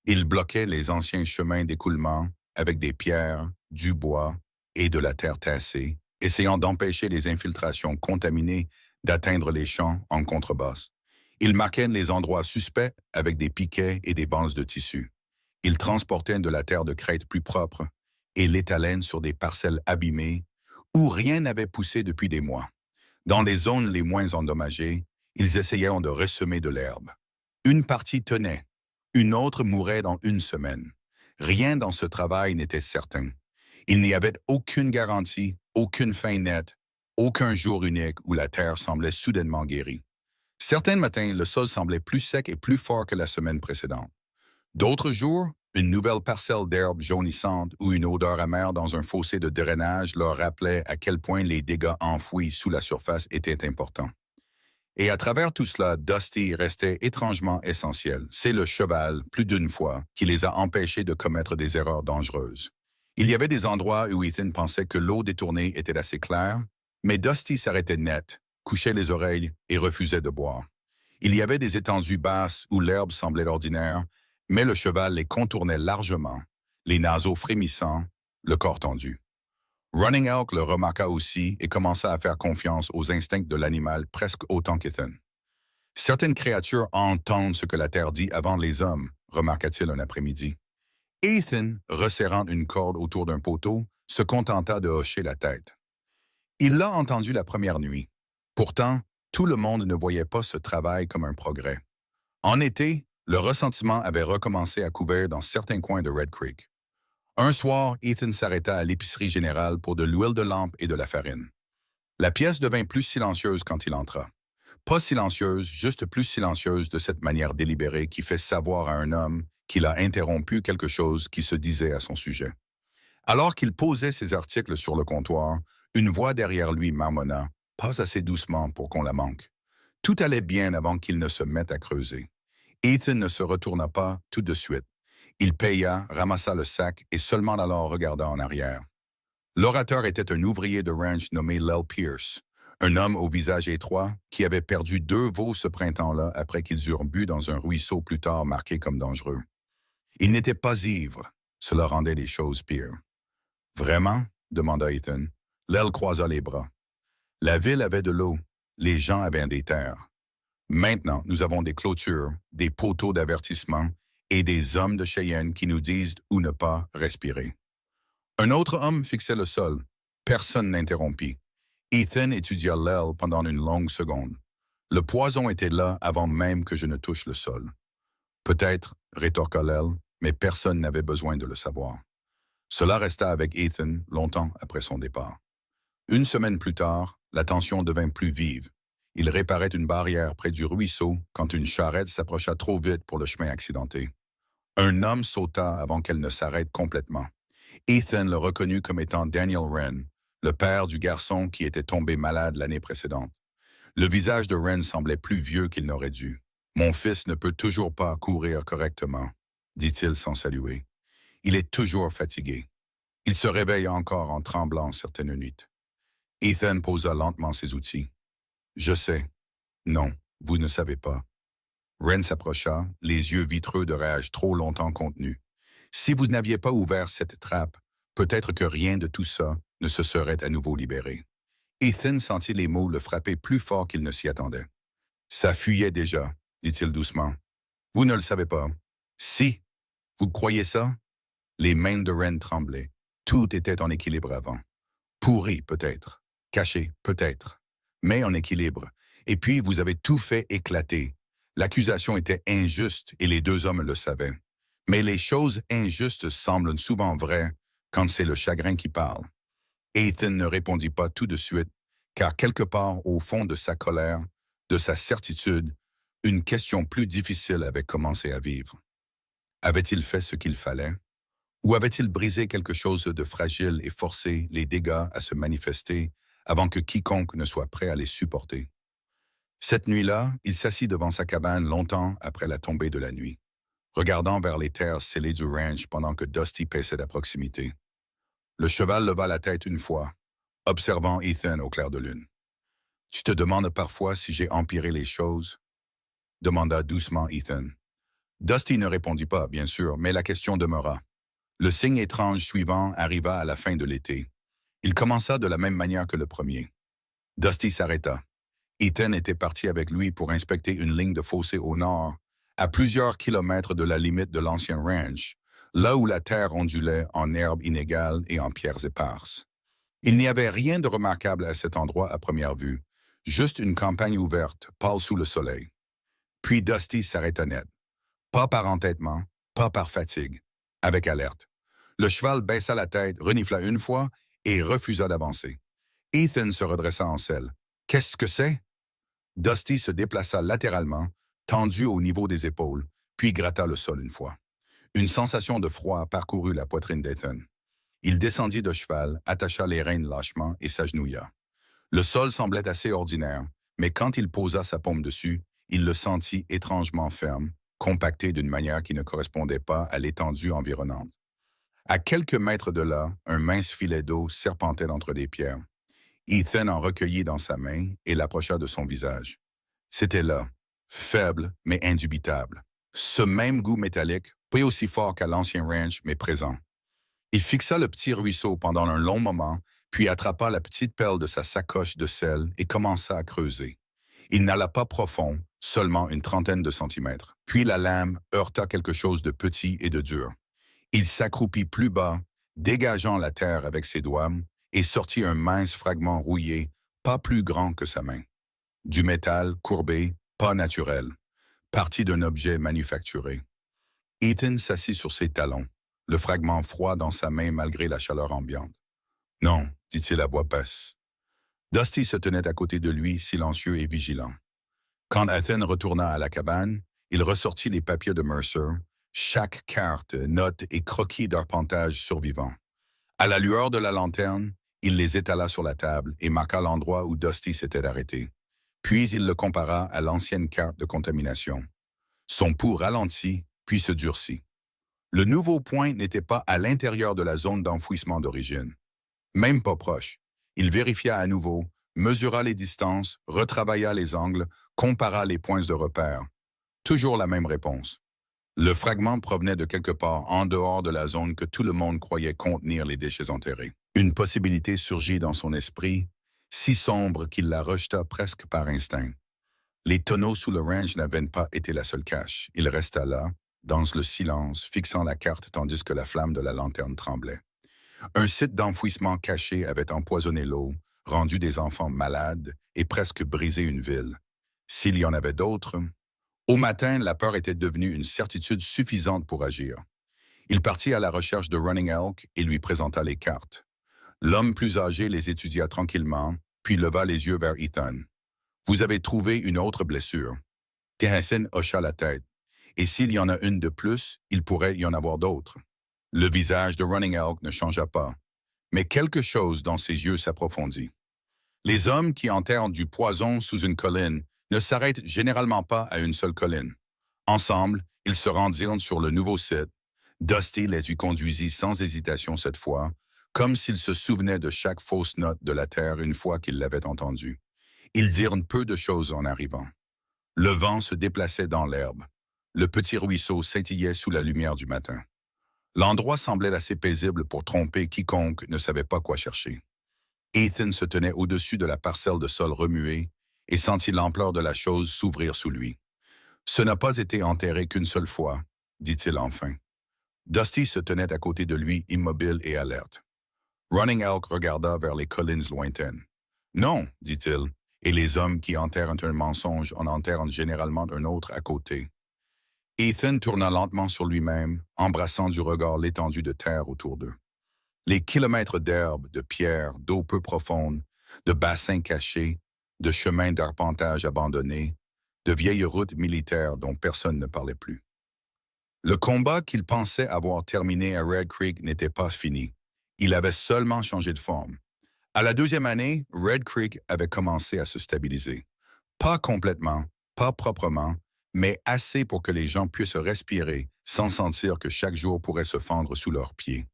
Ils bloquaient les anciens chemins d'écoulement avec des pierres, du bois et de la terre tassée, essayant d'empêcher les infiltrations contaminées d'atteindre les champs en contrebasse. Ils marquaient les endroits suspects avec des piquets et des bandes de tissu. Ils transportaient de la terre de crête plus propre et l'étalaient sur des parcelles abîmées où rien n'avait poussé depuis des mois. Dans les zones les moins endommagées, ils essayaient de ressemer de l'herbe. Une partie tenait, une autre mourait dans 1 semaine. Rien dans ce travail n'était certain. Il n'y avait aucune garantie, aucune fin nette, aucun jour unique où la terre semblait soudainement guérie. Certains matins, le sol semblait plus sec et plus fort que la semaine précédente. D'autres jours, une nouvelle parcelle d'herbe jaunissante ou une odeur amère dans un fossé de drainage leur rappelait à quel point les dégâts enfouis sous la surface étaient importants. Et à travers tout cela, Dusty restait étrangement essentiel. C'est le cheval, plus d'une fois, qui les a empêchés de commettre des erreurs dangereuses. Il y avait des endroits où Ethan pensait que l'eau détournée était assez claire, mais Dusty s'arrêtait net, couchait les oreilles et refusait de boire. Il y avait des étendues basses où l'herbe semblait ordinaire, mais le cheval les contournait largement, les naseaux frémissants, le corps tendu. Running Elk le remarqua aussi et commença à faire confiance aux instincts de l'animal presque autant qu'Ethan. Certaines créatures entendent ce que la terre dit avant les hommes, remarqua-t-il un après-midi. Ethan, resserrant une corde autour d'un poteau, se contenta de hocher la tête. Il l'a entendu la première nuit. Pourtant, tout le monde ne voyait pas ce travail comme un progrès. En été, le ressentiment avait recommencé à couvert dans certains coins de Red Creek. Un soir, Ethan s'arrêta à l'épicerie générale pour de l'huile de lampe et de la farine. La pièce devint plus silencieuse quand il entra. Pas silencieuse, juste plus silencieuse de cette manière délibérée qui fait savoir à un homme qu'il a interrompu quelque chose qui se disait à son sujet. Alors qu'il posait ses articles sur le comptoir, une voix derrière lui marmonna, pas assez doucement pour qu'on la manque. Tout allait bien avant qu'il ne se mette à creuser. Ethan ne se retourna pas tout de suite. Il paya, ramassa le sac et seulement alors regarda en arrière. L'orateur était un ouvrier de ranch nommé Lel Pierce, un homme au visage étroit qui avait perdu 2 veaux ce printemps-là après qu'ils eurent bu dans un ruisseau plus tard marqué comme dangereux. Il n'était pas ivre, cela rendait les choses pires. Vraiment? Demanda Ethan. Lel croisa les bras. La ville avait de l'eau, les gens avaient des terres. Maintenant, nous avons des clôtures, des poteaux d'avertissement et des hommes de Cheyenne qui nous disent où ne pas respirer. Un autre homme fixait le sol. Personne n'interrompit. Ethan étudia Lel pendant une longue seconde. Le poison était là avant même que je ne touche le sol. Peut-être, rétorqua Lel, mais personne n'avait besoin de le savoir. Cela resta avec Ethan longtemps après son départ. Une semaine plus tard, la tension devint plus vive. Il réparait une barrière près du ruisseau quand une charrette s'approcha trop vite pour le chemin accidenté. Un homme sauta avant qu'elle ne s'arrête complètement. Ethan le reconnut comme étant Daniel Wren, le père du garçon qui était tombé malade l'année précédente. Le visage de Wren semblait plus vieux qu'il n'aurait dû. « Mon fils ne peut toujours pas courir correctement », dit-il sans saluer. « Il est toujours fatigué. Il se réveille encore en tremblant certaines nuits. » Ethan posa lentement ses outils. « Je sais. Non, vous ne savez pas. » Wren s'approcha, les yeux vitreux de rage trop longtemps contenus. « Si vous n'aviez pas ouvert cette trappe, peut-être que rien de tout ça ne se serait à nouveau libéré. » Ethan sentit les mots le frapper plus fort qu'il ne s'y attendait. « Ça fuyait déjà, dit-il doucement. Vous ne le savez pas. Si, vous croyez ça? » Les mains de Wren tremblaient. Tout était en équilibre avant. Pourri, peut-être. Caché, peut-être. Mais en équilibre. Et puis, vous avez tout fait éclater. L'accusation était injuste et les 2 hommes le savaient. Mais les choses injustes semblent souvent vraies quand c'est le chagrin qui parle. Ethan ne répondit pas tout de suite, car quelque part au fond de sa colère, de sa certitude, une question plus difficile avait commencé à vivre. Avait-il fait ce qu'il fallait? Ou avait-il brisé quelque chose de fragile et forcé les dégâts à se manifester avant que quiconque ne soit prêt à les supporter? Cette nuit-là, il s'assit devant sa cabane longtemps après la tombée de la nuit, regardant vers les terres scellées du ranch pendant que Dusty paissait à proximité. Le cheval leva la tête une fois, observant Ethan au clair de lune. « Tu te demandes parfois si j'ai empiré les choses? » demanda doucement Ethan. Dusty ne répondit pas, bien sûr, mais la question demeura. Le signe étrange suivant arriva à la fin de l'été. Il commença de la même manière que le premier. Dusty s'arrêta. Ethan était parti avec lui pour inspecter une ligne de fossé au nord, à plusieurs kilomètres de la limite de l'ancien ranch, là où la terre ondulait en herbe inégale et en pierres éparses. Il n'y avait rien de remarquable à cet endroit à première vue, juste une campagne ouverte, pâle sous le soleil. Puis Dusty s'arrêta net. Pas par entêtement, pas par fatigue, avec alerte. Le cheval baissa la tête, renifla une fois et refusa d'avancer. Ethan se redressa en selle. « Qu'est-ce que c'est? » Dusty se déplaça latéralement, tendu au niveau des épaules, puis gratta le sol une fois. Une sensation de froid parcourut la poitrine d'Ethan. Il descendit de cheval, attacha les rênes lâchement et s'agenouilla. Le sol semblait assez ordinaire, mais quand il posa sa paume dessus, il le sentit étrangement ferme, compacté d'une manière qui ne correspondait pas à l'étendue environnante. À quelques mètres de là, un mince filet d'eau serpentait entre les pierres. Ethan en recueillit dans sa main et l'approcha de son visage. C'était là, faible mais indubitable. Ce même goût métallique, pas aussi fort qu'à l'ancien ranch, mais présent. Il fixa le petit ruisseau pendant un long moment, puis attrapa la petite pelle de sa sacoche de sel et commença à creuser. Il n'alla pas profond, seulement une trentaine de centimètres. Puis la lame heurta quelque chose de petit et de dur. Il s'accroupit plus bas, dégageant la terre avec ses doigts, et sortit un mince fragment rouillé, pas plus grand que sa main. Du métal courbé, pas naturel. partie d'un objet manufacturé. Ethan s'assit sur ses talons, le fragment froid dans sa main malgré la chaleur ambiante. Non, dit-il à voix basse. Dusty se tenait à côté de lui, silencieux et vigilant. Quand Ethan retourna à la cabane, il ressortit les papiers de Mercer, chaque carte, note et croquis d'arpentage survivant. À la lueur de la lanterne, il les étala sur la table et marqua l'endroit où Dusty s'était arrêté. Puis il le compara à l'ancienne carte de contamination. Son pouls ralentit, puis se durcit. Le nouveau point n'était pas à l'intérieur de la zone d'enfouissement d'origine. Même pas proche. Il vérifia à nouveau, mesura les distances, retravailla les angles, compara les points de repère. Toujours la même réponse. Le fragment provenait de quelque part en dehors de la zone que tout le monde croyait contenir les déchets enterrés. Une possibilité surgit dans son esprit, si sombre qu'il la rejeta presque par instinct. Les tonneaux sous le ranch n'avaient pas été la seule cache. Il resta là, dans le silence, fixant la carte tandis que la flamme de la lanterne tremblait. Un site d'enfouissement caché avait empoisonné l'eau, rendu des enfants malades et presque brisé une ville. S'il y en avait d'autres... Au matin, la peur était devenue une certitude suffisante pour agir. Il partit à la recherche de Running Elk et lui présenta les cartes. L'homme plus âgé les étudia tranquillement, puis leva les yeux vers Ethan. « Vous avez trouvé une autre blessure. » Ethan hocha la tête. « Et s'il y en a une de plus, il pourrait y en avoir d'autres. » Le visage de Running Elk ne changea pas, mais quelque chose dans ses yeux s'approfondit. Les hommes qui enterrent du poison sous une colline ne s'arrêtent généralement pas à une seule colline. Ensemble, ils se rendirent sur le nouveau site. Dusty les y conduisit sans hésitation cette fois, comme s'il se souvenait de chaque fausse note de la terre une fois qu'il l'avait entendue. Ils dirent peu de choses en arrivant. Le vent se déplaçait dans l'herbe. Le petit ruisseau scintillait sous la lumière du matin. L'endroit semblait assez paisible pour tromper quiconque ne savait pas quoi chercher. Ethan se tenait au-dessus de la parcelle de sol remuée et sentit l'ampleur de la chose s'ouvrir sous lui. « Ce n'a pas été enterré qu'une seule fois, » dit-il enfin. Dusty se tenait à côté de lui, immobile et alerte. Running Elk regarda vers les collines lointaines. « Non, dit-il, et les hommes qui enterrent un mensonge en enterrent généralement un autre à côté. » Ethan tourna lentement sur lui-même, embrassant du regard l'étendue de terre autour d'eux. Les kilomètres d'herbe, de pierres, d'eau peu profonde, de bassins cachés, de chemins d'arpentage abandonnés, de vieilles routes militaires dont personne ne parlait plus. Le combat qu'il pensait avoir terminé à Red Creek n'était pas fini. Il avait seulement changé de forme. À la deuxième année, Red Creek avait commencé à se stabiliser. Pas complètement, pas proprement, mais assez pour que les gens puissent respirer sans sentir que chaque jour pourrait se fendre sous leurs pieds.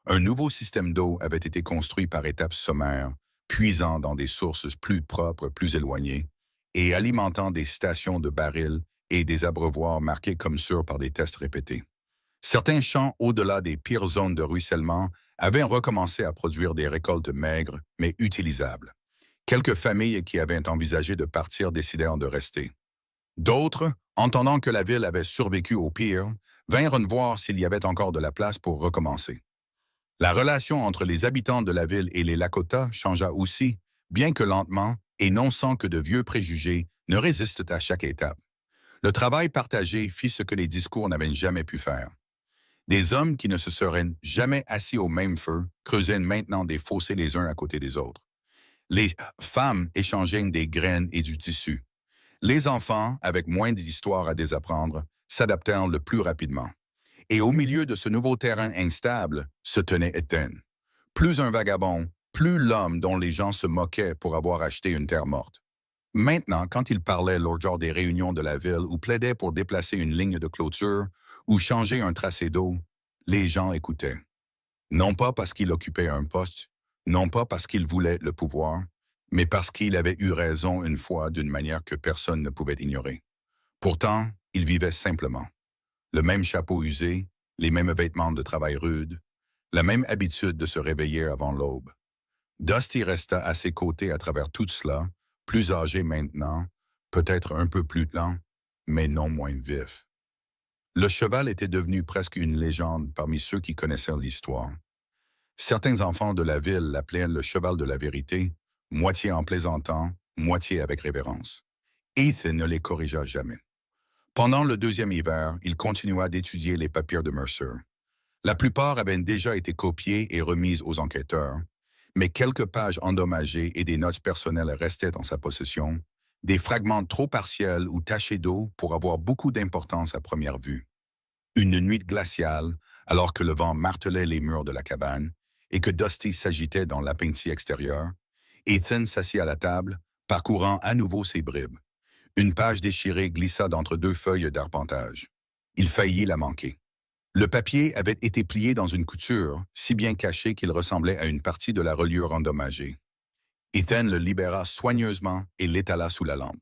Un nouveau système d'eau avait été construit par étapes sommaires, puisant dans des sources plus propres, plus éloignées, et alimentant des stations de barils et des abreuvoirs marqués comme sûrs par des tests répétés. Certains champs au-delà des pires zones de ruissellement avaient recommencé à produire des récoltes maigres, mais utilisables. Quelques familles qui avaient envisagé de partir décidèrent de rester. D'autres, entendant que la ville avait survécu au pire, vinrent voir s'il y avait encore de la place pour recommencer. La relation entre les habitants de la ville et les Lakota changea aussi, bien que lentement, et non sans que de vieux préjugés ne résistent à chaque étape. Le travail partagé fit ce que les discours n'avaient jamais pu faire. Des hommes qui ne se seraient jamais assis au même feu creusaient maintenant des fossés les uns à côté des autres. Les femmes échangeaient des graines et du tissu. Les enfants, avec moins d'histoires à désapprendre, s'adaptèrent le plus rapidement. Et au milieu de ce nouveau terrain instable se tenait Ethan. Plus un vagabond, plus l'homme dont les gens se moquaient pour avoir acheté une terre morte. Maintenant, quand il parlait lors des réunions de la ville ou plaidait pour déplacer une ligne de clôture ou changer un tracé d'eau, les gens écoutaient. Non pas parce qu'il occupait un poste, non pas parce qu'il voulait le pouvoir, mais parce qu'il avait eu raison une fois d'une manière que personne ne pouvait ignorer. Pourtant, il vivait simplement. Le même chapeau usé, les mêmes vêtements de travail rudes, la même habitude de se réveiller avant l'aube. Dusty resta à ses côtés à travers tout cela, plus âgé maintenant, peut-être un peu plus lent, mais non moins vif. Le cheval était devenu presque une légende parmi ceux qui connaissaient l'histoire. Certains enfants de la ville l'appelaient le cheval de la vérité, moitié en plaisantant, moitié avec révérence. Ethan ne les corrigea jamais. Pendant le deuxième hiver, il continua d'étudier les papiers de Mercer. La plupart avaient déjà été copiées et remises aux enquêteurs, mais quelques pages endommagées et des notes personnelles restaient en sa possession, des fragments trop partiels ou tachés d'eau pour avoir beaucoup d'importance à première vue. Une nuit glaciale, alors que le vent martelait les murs de la cabane et que Dusty s'agitait dans l'appentis extérieur, Ethan s'assit à la table, parcourant à nouveau ses bribes. Une page déchirée glissa d'entre deux feuilles d'arpentage. Il faillit la manquer. Le papier avait été plié dans une couture, si bien caché qu'il ressemblait à une partie de la reliure endommagée. Ethan le libéra soigneusement et l'étala sous la lampe.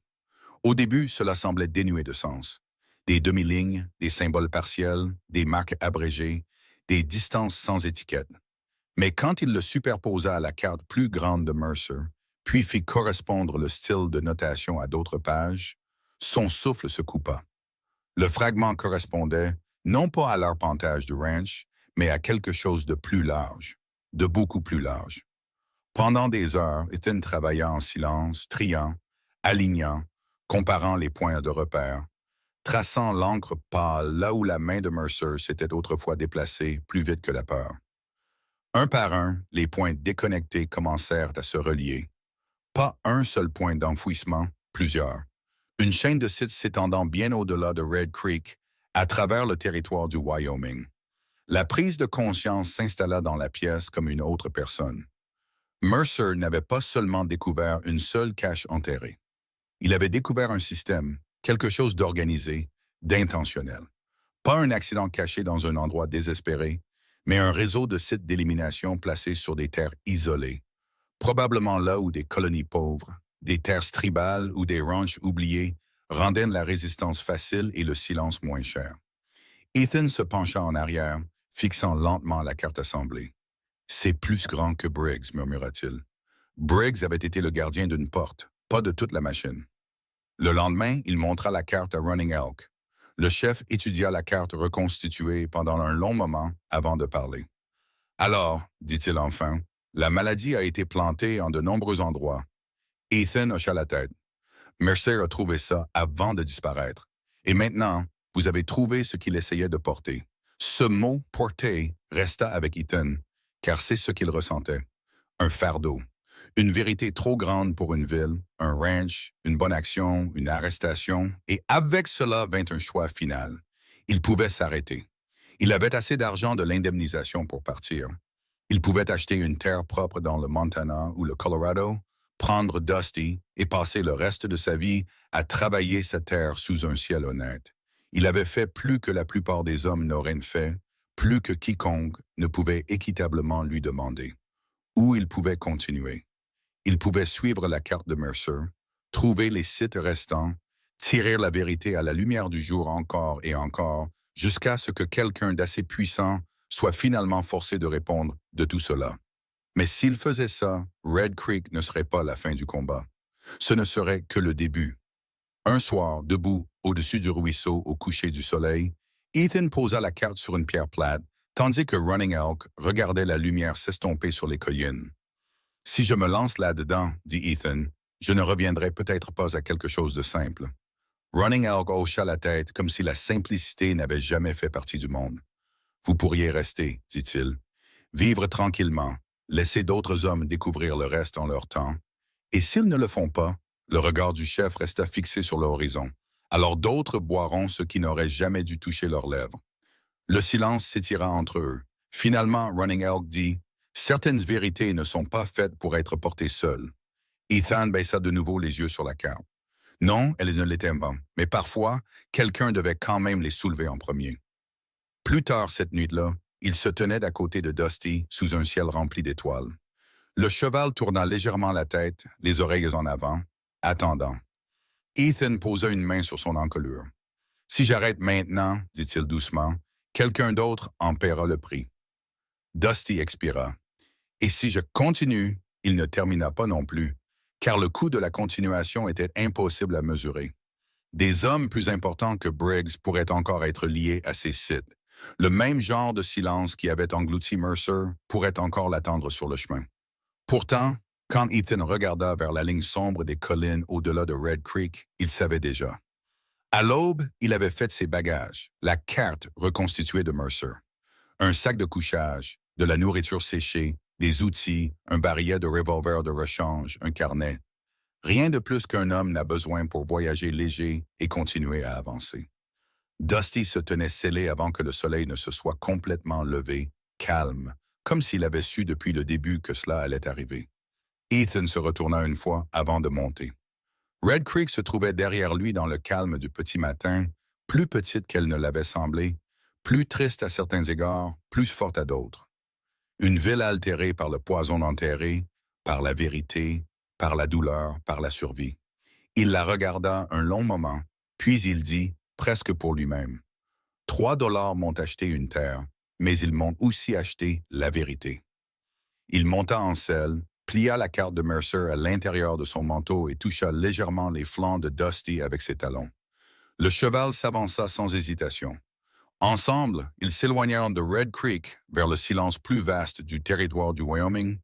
Au début, cela semblait dénué de sens. Des demi-lignes, des symboles partiels, des marques abrégées, des distances sans étiquette. Mais quand il le superposa à la carte plus grande de Mercer, puis fit correspondre le style de notation à d'autres pages, son souffle se coupa. Le fragment correspondait non pas à l'arpentage du ranch, mais à quelque chose de plus large, de beaucoup plus large. Pendant des heures, Ethan travailla en silence, triant, alignant, comparant les points de repère, traçant l'encre pâle là où la main de Mercer s'était autrefois déplacée plus vite que la peur. Un par un, les points déconnectés commencèrent à se relier. Pas un seul point d'enfouissement, plusieurs. Une chaîne de sites s'étendant bien au-delà de Red Creek, à travers le territoire du Wyoming. La prise de conscience s'installa dans la pièce comme une autre personne. Mercer n'avait pas seulement découvert une seule cache enterrée. Il avait découvert un système, quelque chose d'organisé, d'intentionnel. Pas un accident caché dans un endroit désespéré, mais un réseau de sites d'élimination placés sur des terres isolées, probablement là où des colonies pauvres, des terres tribales ou des ranchs oubliés rendaient la résistance facile et le silence moins cher. Ethan se pencha en arrière, fixant lentement la carte assemblée. « C'est plus grand que Briggs, murmura-t-il. Briggs avait été le gardien d'une porte, pas de toute la machine. Le lendemain, il montra la carte à Running Elk. Le chef étudia la carte reconstituée pendant un long moment avant de parler. « Alors, dit-il enfin, la maladie a été plantée en de nombreux endroits. » Ethan hocha la tête. « Mercer a trouvé ça avant de disparaître. Et maintenant, vous avez trouvé ce qu'il essayait de porter. » Ce mot « porter » resta avec Ethan, car c'est ce qu'il ressentait. Un fardeau. Une vérité trop grande pour une ville, un ranch, une bonne action, une arrestation, et avec cela vint un choix final. Il pouvait s'arrêter. Il avait assez d'argent de l'indemnisation pour partir. Il pouvait acheter une terre propre dans le Montana ou le Colorado, prendre Dusty et passer le reste de sa vie à travailler sa terre sous un ciel honnête. Il avait fait plus que la plupart des hommes n'auraient fait, plus que quiconque ne pouvait équitablement lui demander. Où il pouvait continuer. Il pouvait suivre la carte de Mercer, trouver les sites restants, tirer la vérité à la lumière du jour encore et encore, jusqu'à ce que quelqu'un d'assez puissant soit finalement forcé de répondre de tout cela. Mais s'il faisait ça, Red Creek ne serait pas la fin du combat. Ce ne serait que le début. Un soir, debout au-dessus du ruisseau au coucher du soleil, Ethan posa la carte sur une pierre plate, tandis que Running Elk regardait la lumière s'estomper sur les collines. « Si je me lance là-dedans, dit Ethan, je ne reviendrai peut-être pas à quelque chose de simple. » Running Elk hocha la tête comme si la simplicité n'avait jamais fait partie du monde. « Vous pourriez rester, dit-il, vivre tranquillement, laisser d'autres hommes découvrir le reste en leur temps. Et s'ils ne le font pas, le regard du chef resta fixé sur l'horizon. Alors d'autres boiront ce qui n'aurait jamais dû toucher leurs lèvres. » Le silence s'étira entre eux. Finalement, Running Elk dit « Certaines vérités ne sont pas faites pour être portées seules. » Ethan baissa de nouveau les yeux sur la carte. Non, elles ne l'étaient pas, mais parfois, quelqu'un devait quand même les soulever en premier. Plus tard cette nuit-là, il se tenait à côté de Dusty sous un ciel rempli d'étoiles. Le cheval tourna légèrement la tête, les oreilles en avant, attendant. Ethan posa une main sur son encolure. « Si j'arrête maintenant, dit-il doucement, quelqu'un d'autre en paiera le prix. » Dusty expira. « Et si je continue, il ne termina pas non plus, car le coût de la continuation était impossible à mesurer. Des hommes plus importants que Briggs pourraient encore être liés à ces sites. Le même genre de silence qui avait englouti Mercer pourrait encore l'attendre sur le chemin. Pourtant, quand Ethan regarda vers la ligne sombre des collines au-delà de Red Creek, il savait déjà. À l'aube, il avait fait ses bagages, la carte reconstituée de Mercer, un sac de couchage, de la nourriture séchée, des outils, un barillet de revolver de rechange, un carnet. Rien de plus qu'un homme n'a besoin pour voyager léger et continuer à avancer. Dusty se tenait scellé avant que le soleil ne se soit complètement levé, calme, comme s'il avait su depuis le début que cela allait arriver. Ethan se retourna une fois avant de monter. Red Creek se trouvait derrière lui dans le calme du petit matin, plus petite qu'elle ne l'avait semblé, plus triste à certains égards, plus forte à d'autres. Une ville altérée par le poison enterré, par la vérité, par la douleur, par la survie. Il la regarda un long moment, puis il dit, presque pour lui-même, $3 m'ont acheté une terre, mais ils m'ont aussi acheté la vérité. Il monta en selle, plia la carte de Mercer à l'intérieur de son manteau et toucha légèrement les flancs de Dusty avec ses talons. Le cheval s'avança sans hésitation. Ensemble, ils s'éloignèrent de Red Creek vers le silence plus vaste du territoire du Wyoming,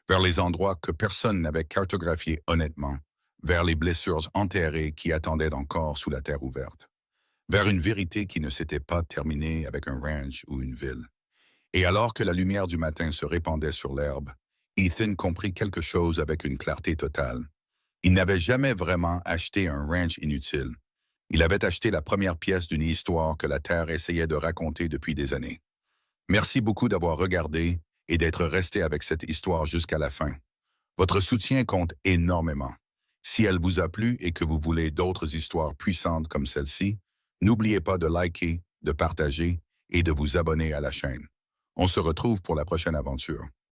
vers les endroits que personne n'avait cartographiés honnêtement, vers les blessures enterrées qui attendaient encore sous la terre ouverte, vers une vérité qui ne s'était pas terminée avec un ranch ou une ville. Et alors que la lumière du matin se répandait sur l'herbe, Ethan comprit quelque chose avec une clarté totale. Il n'avait jamais vraiment acheté un ranch inutile. Il avait acheté la première pièce d'une histoire que la Terre essayait de raconter depuis des années. Merci beaucoup d'avoir regardé et d'être resté avec cette histoire jusqu'à la fin. Votre soutien compte énormément. Si elle vous a plu et que vous voulez d'autres histoires puissantes comme celle-ci, n'oubliez pas de liker, de partager et de vous abonner à la chaîne. On se retrouve pour la prochaine aventure.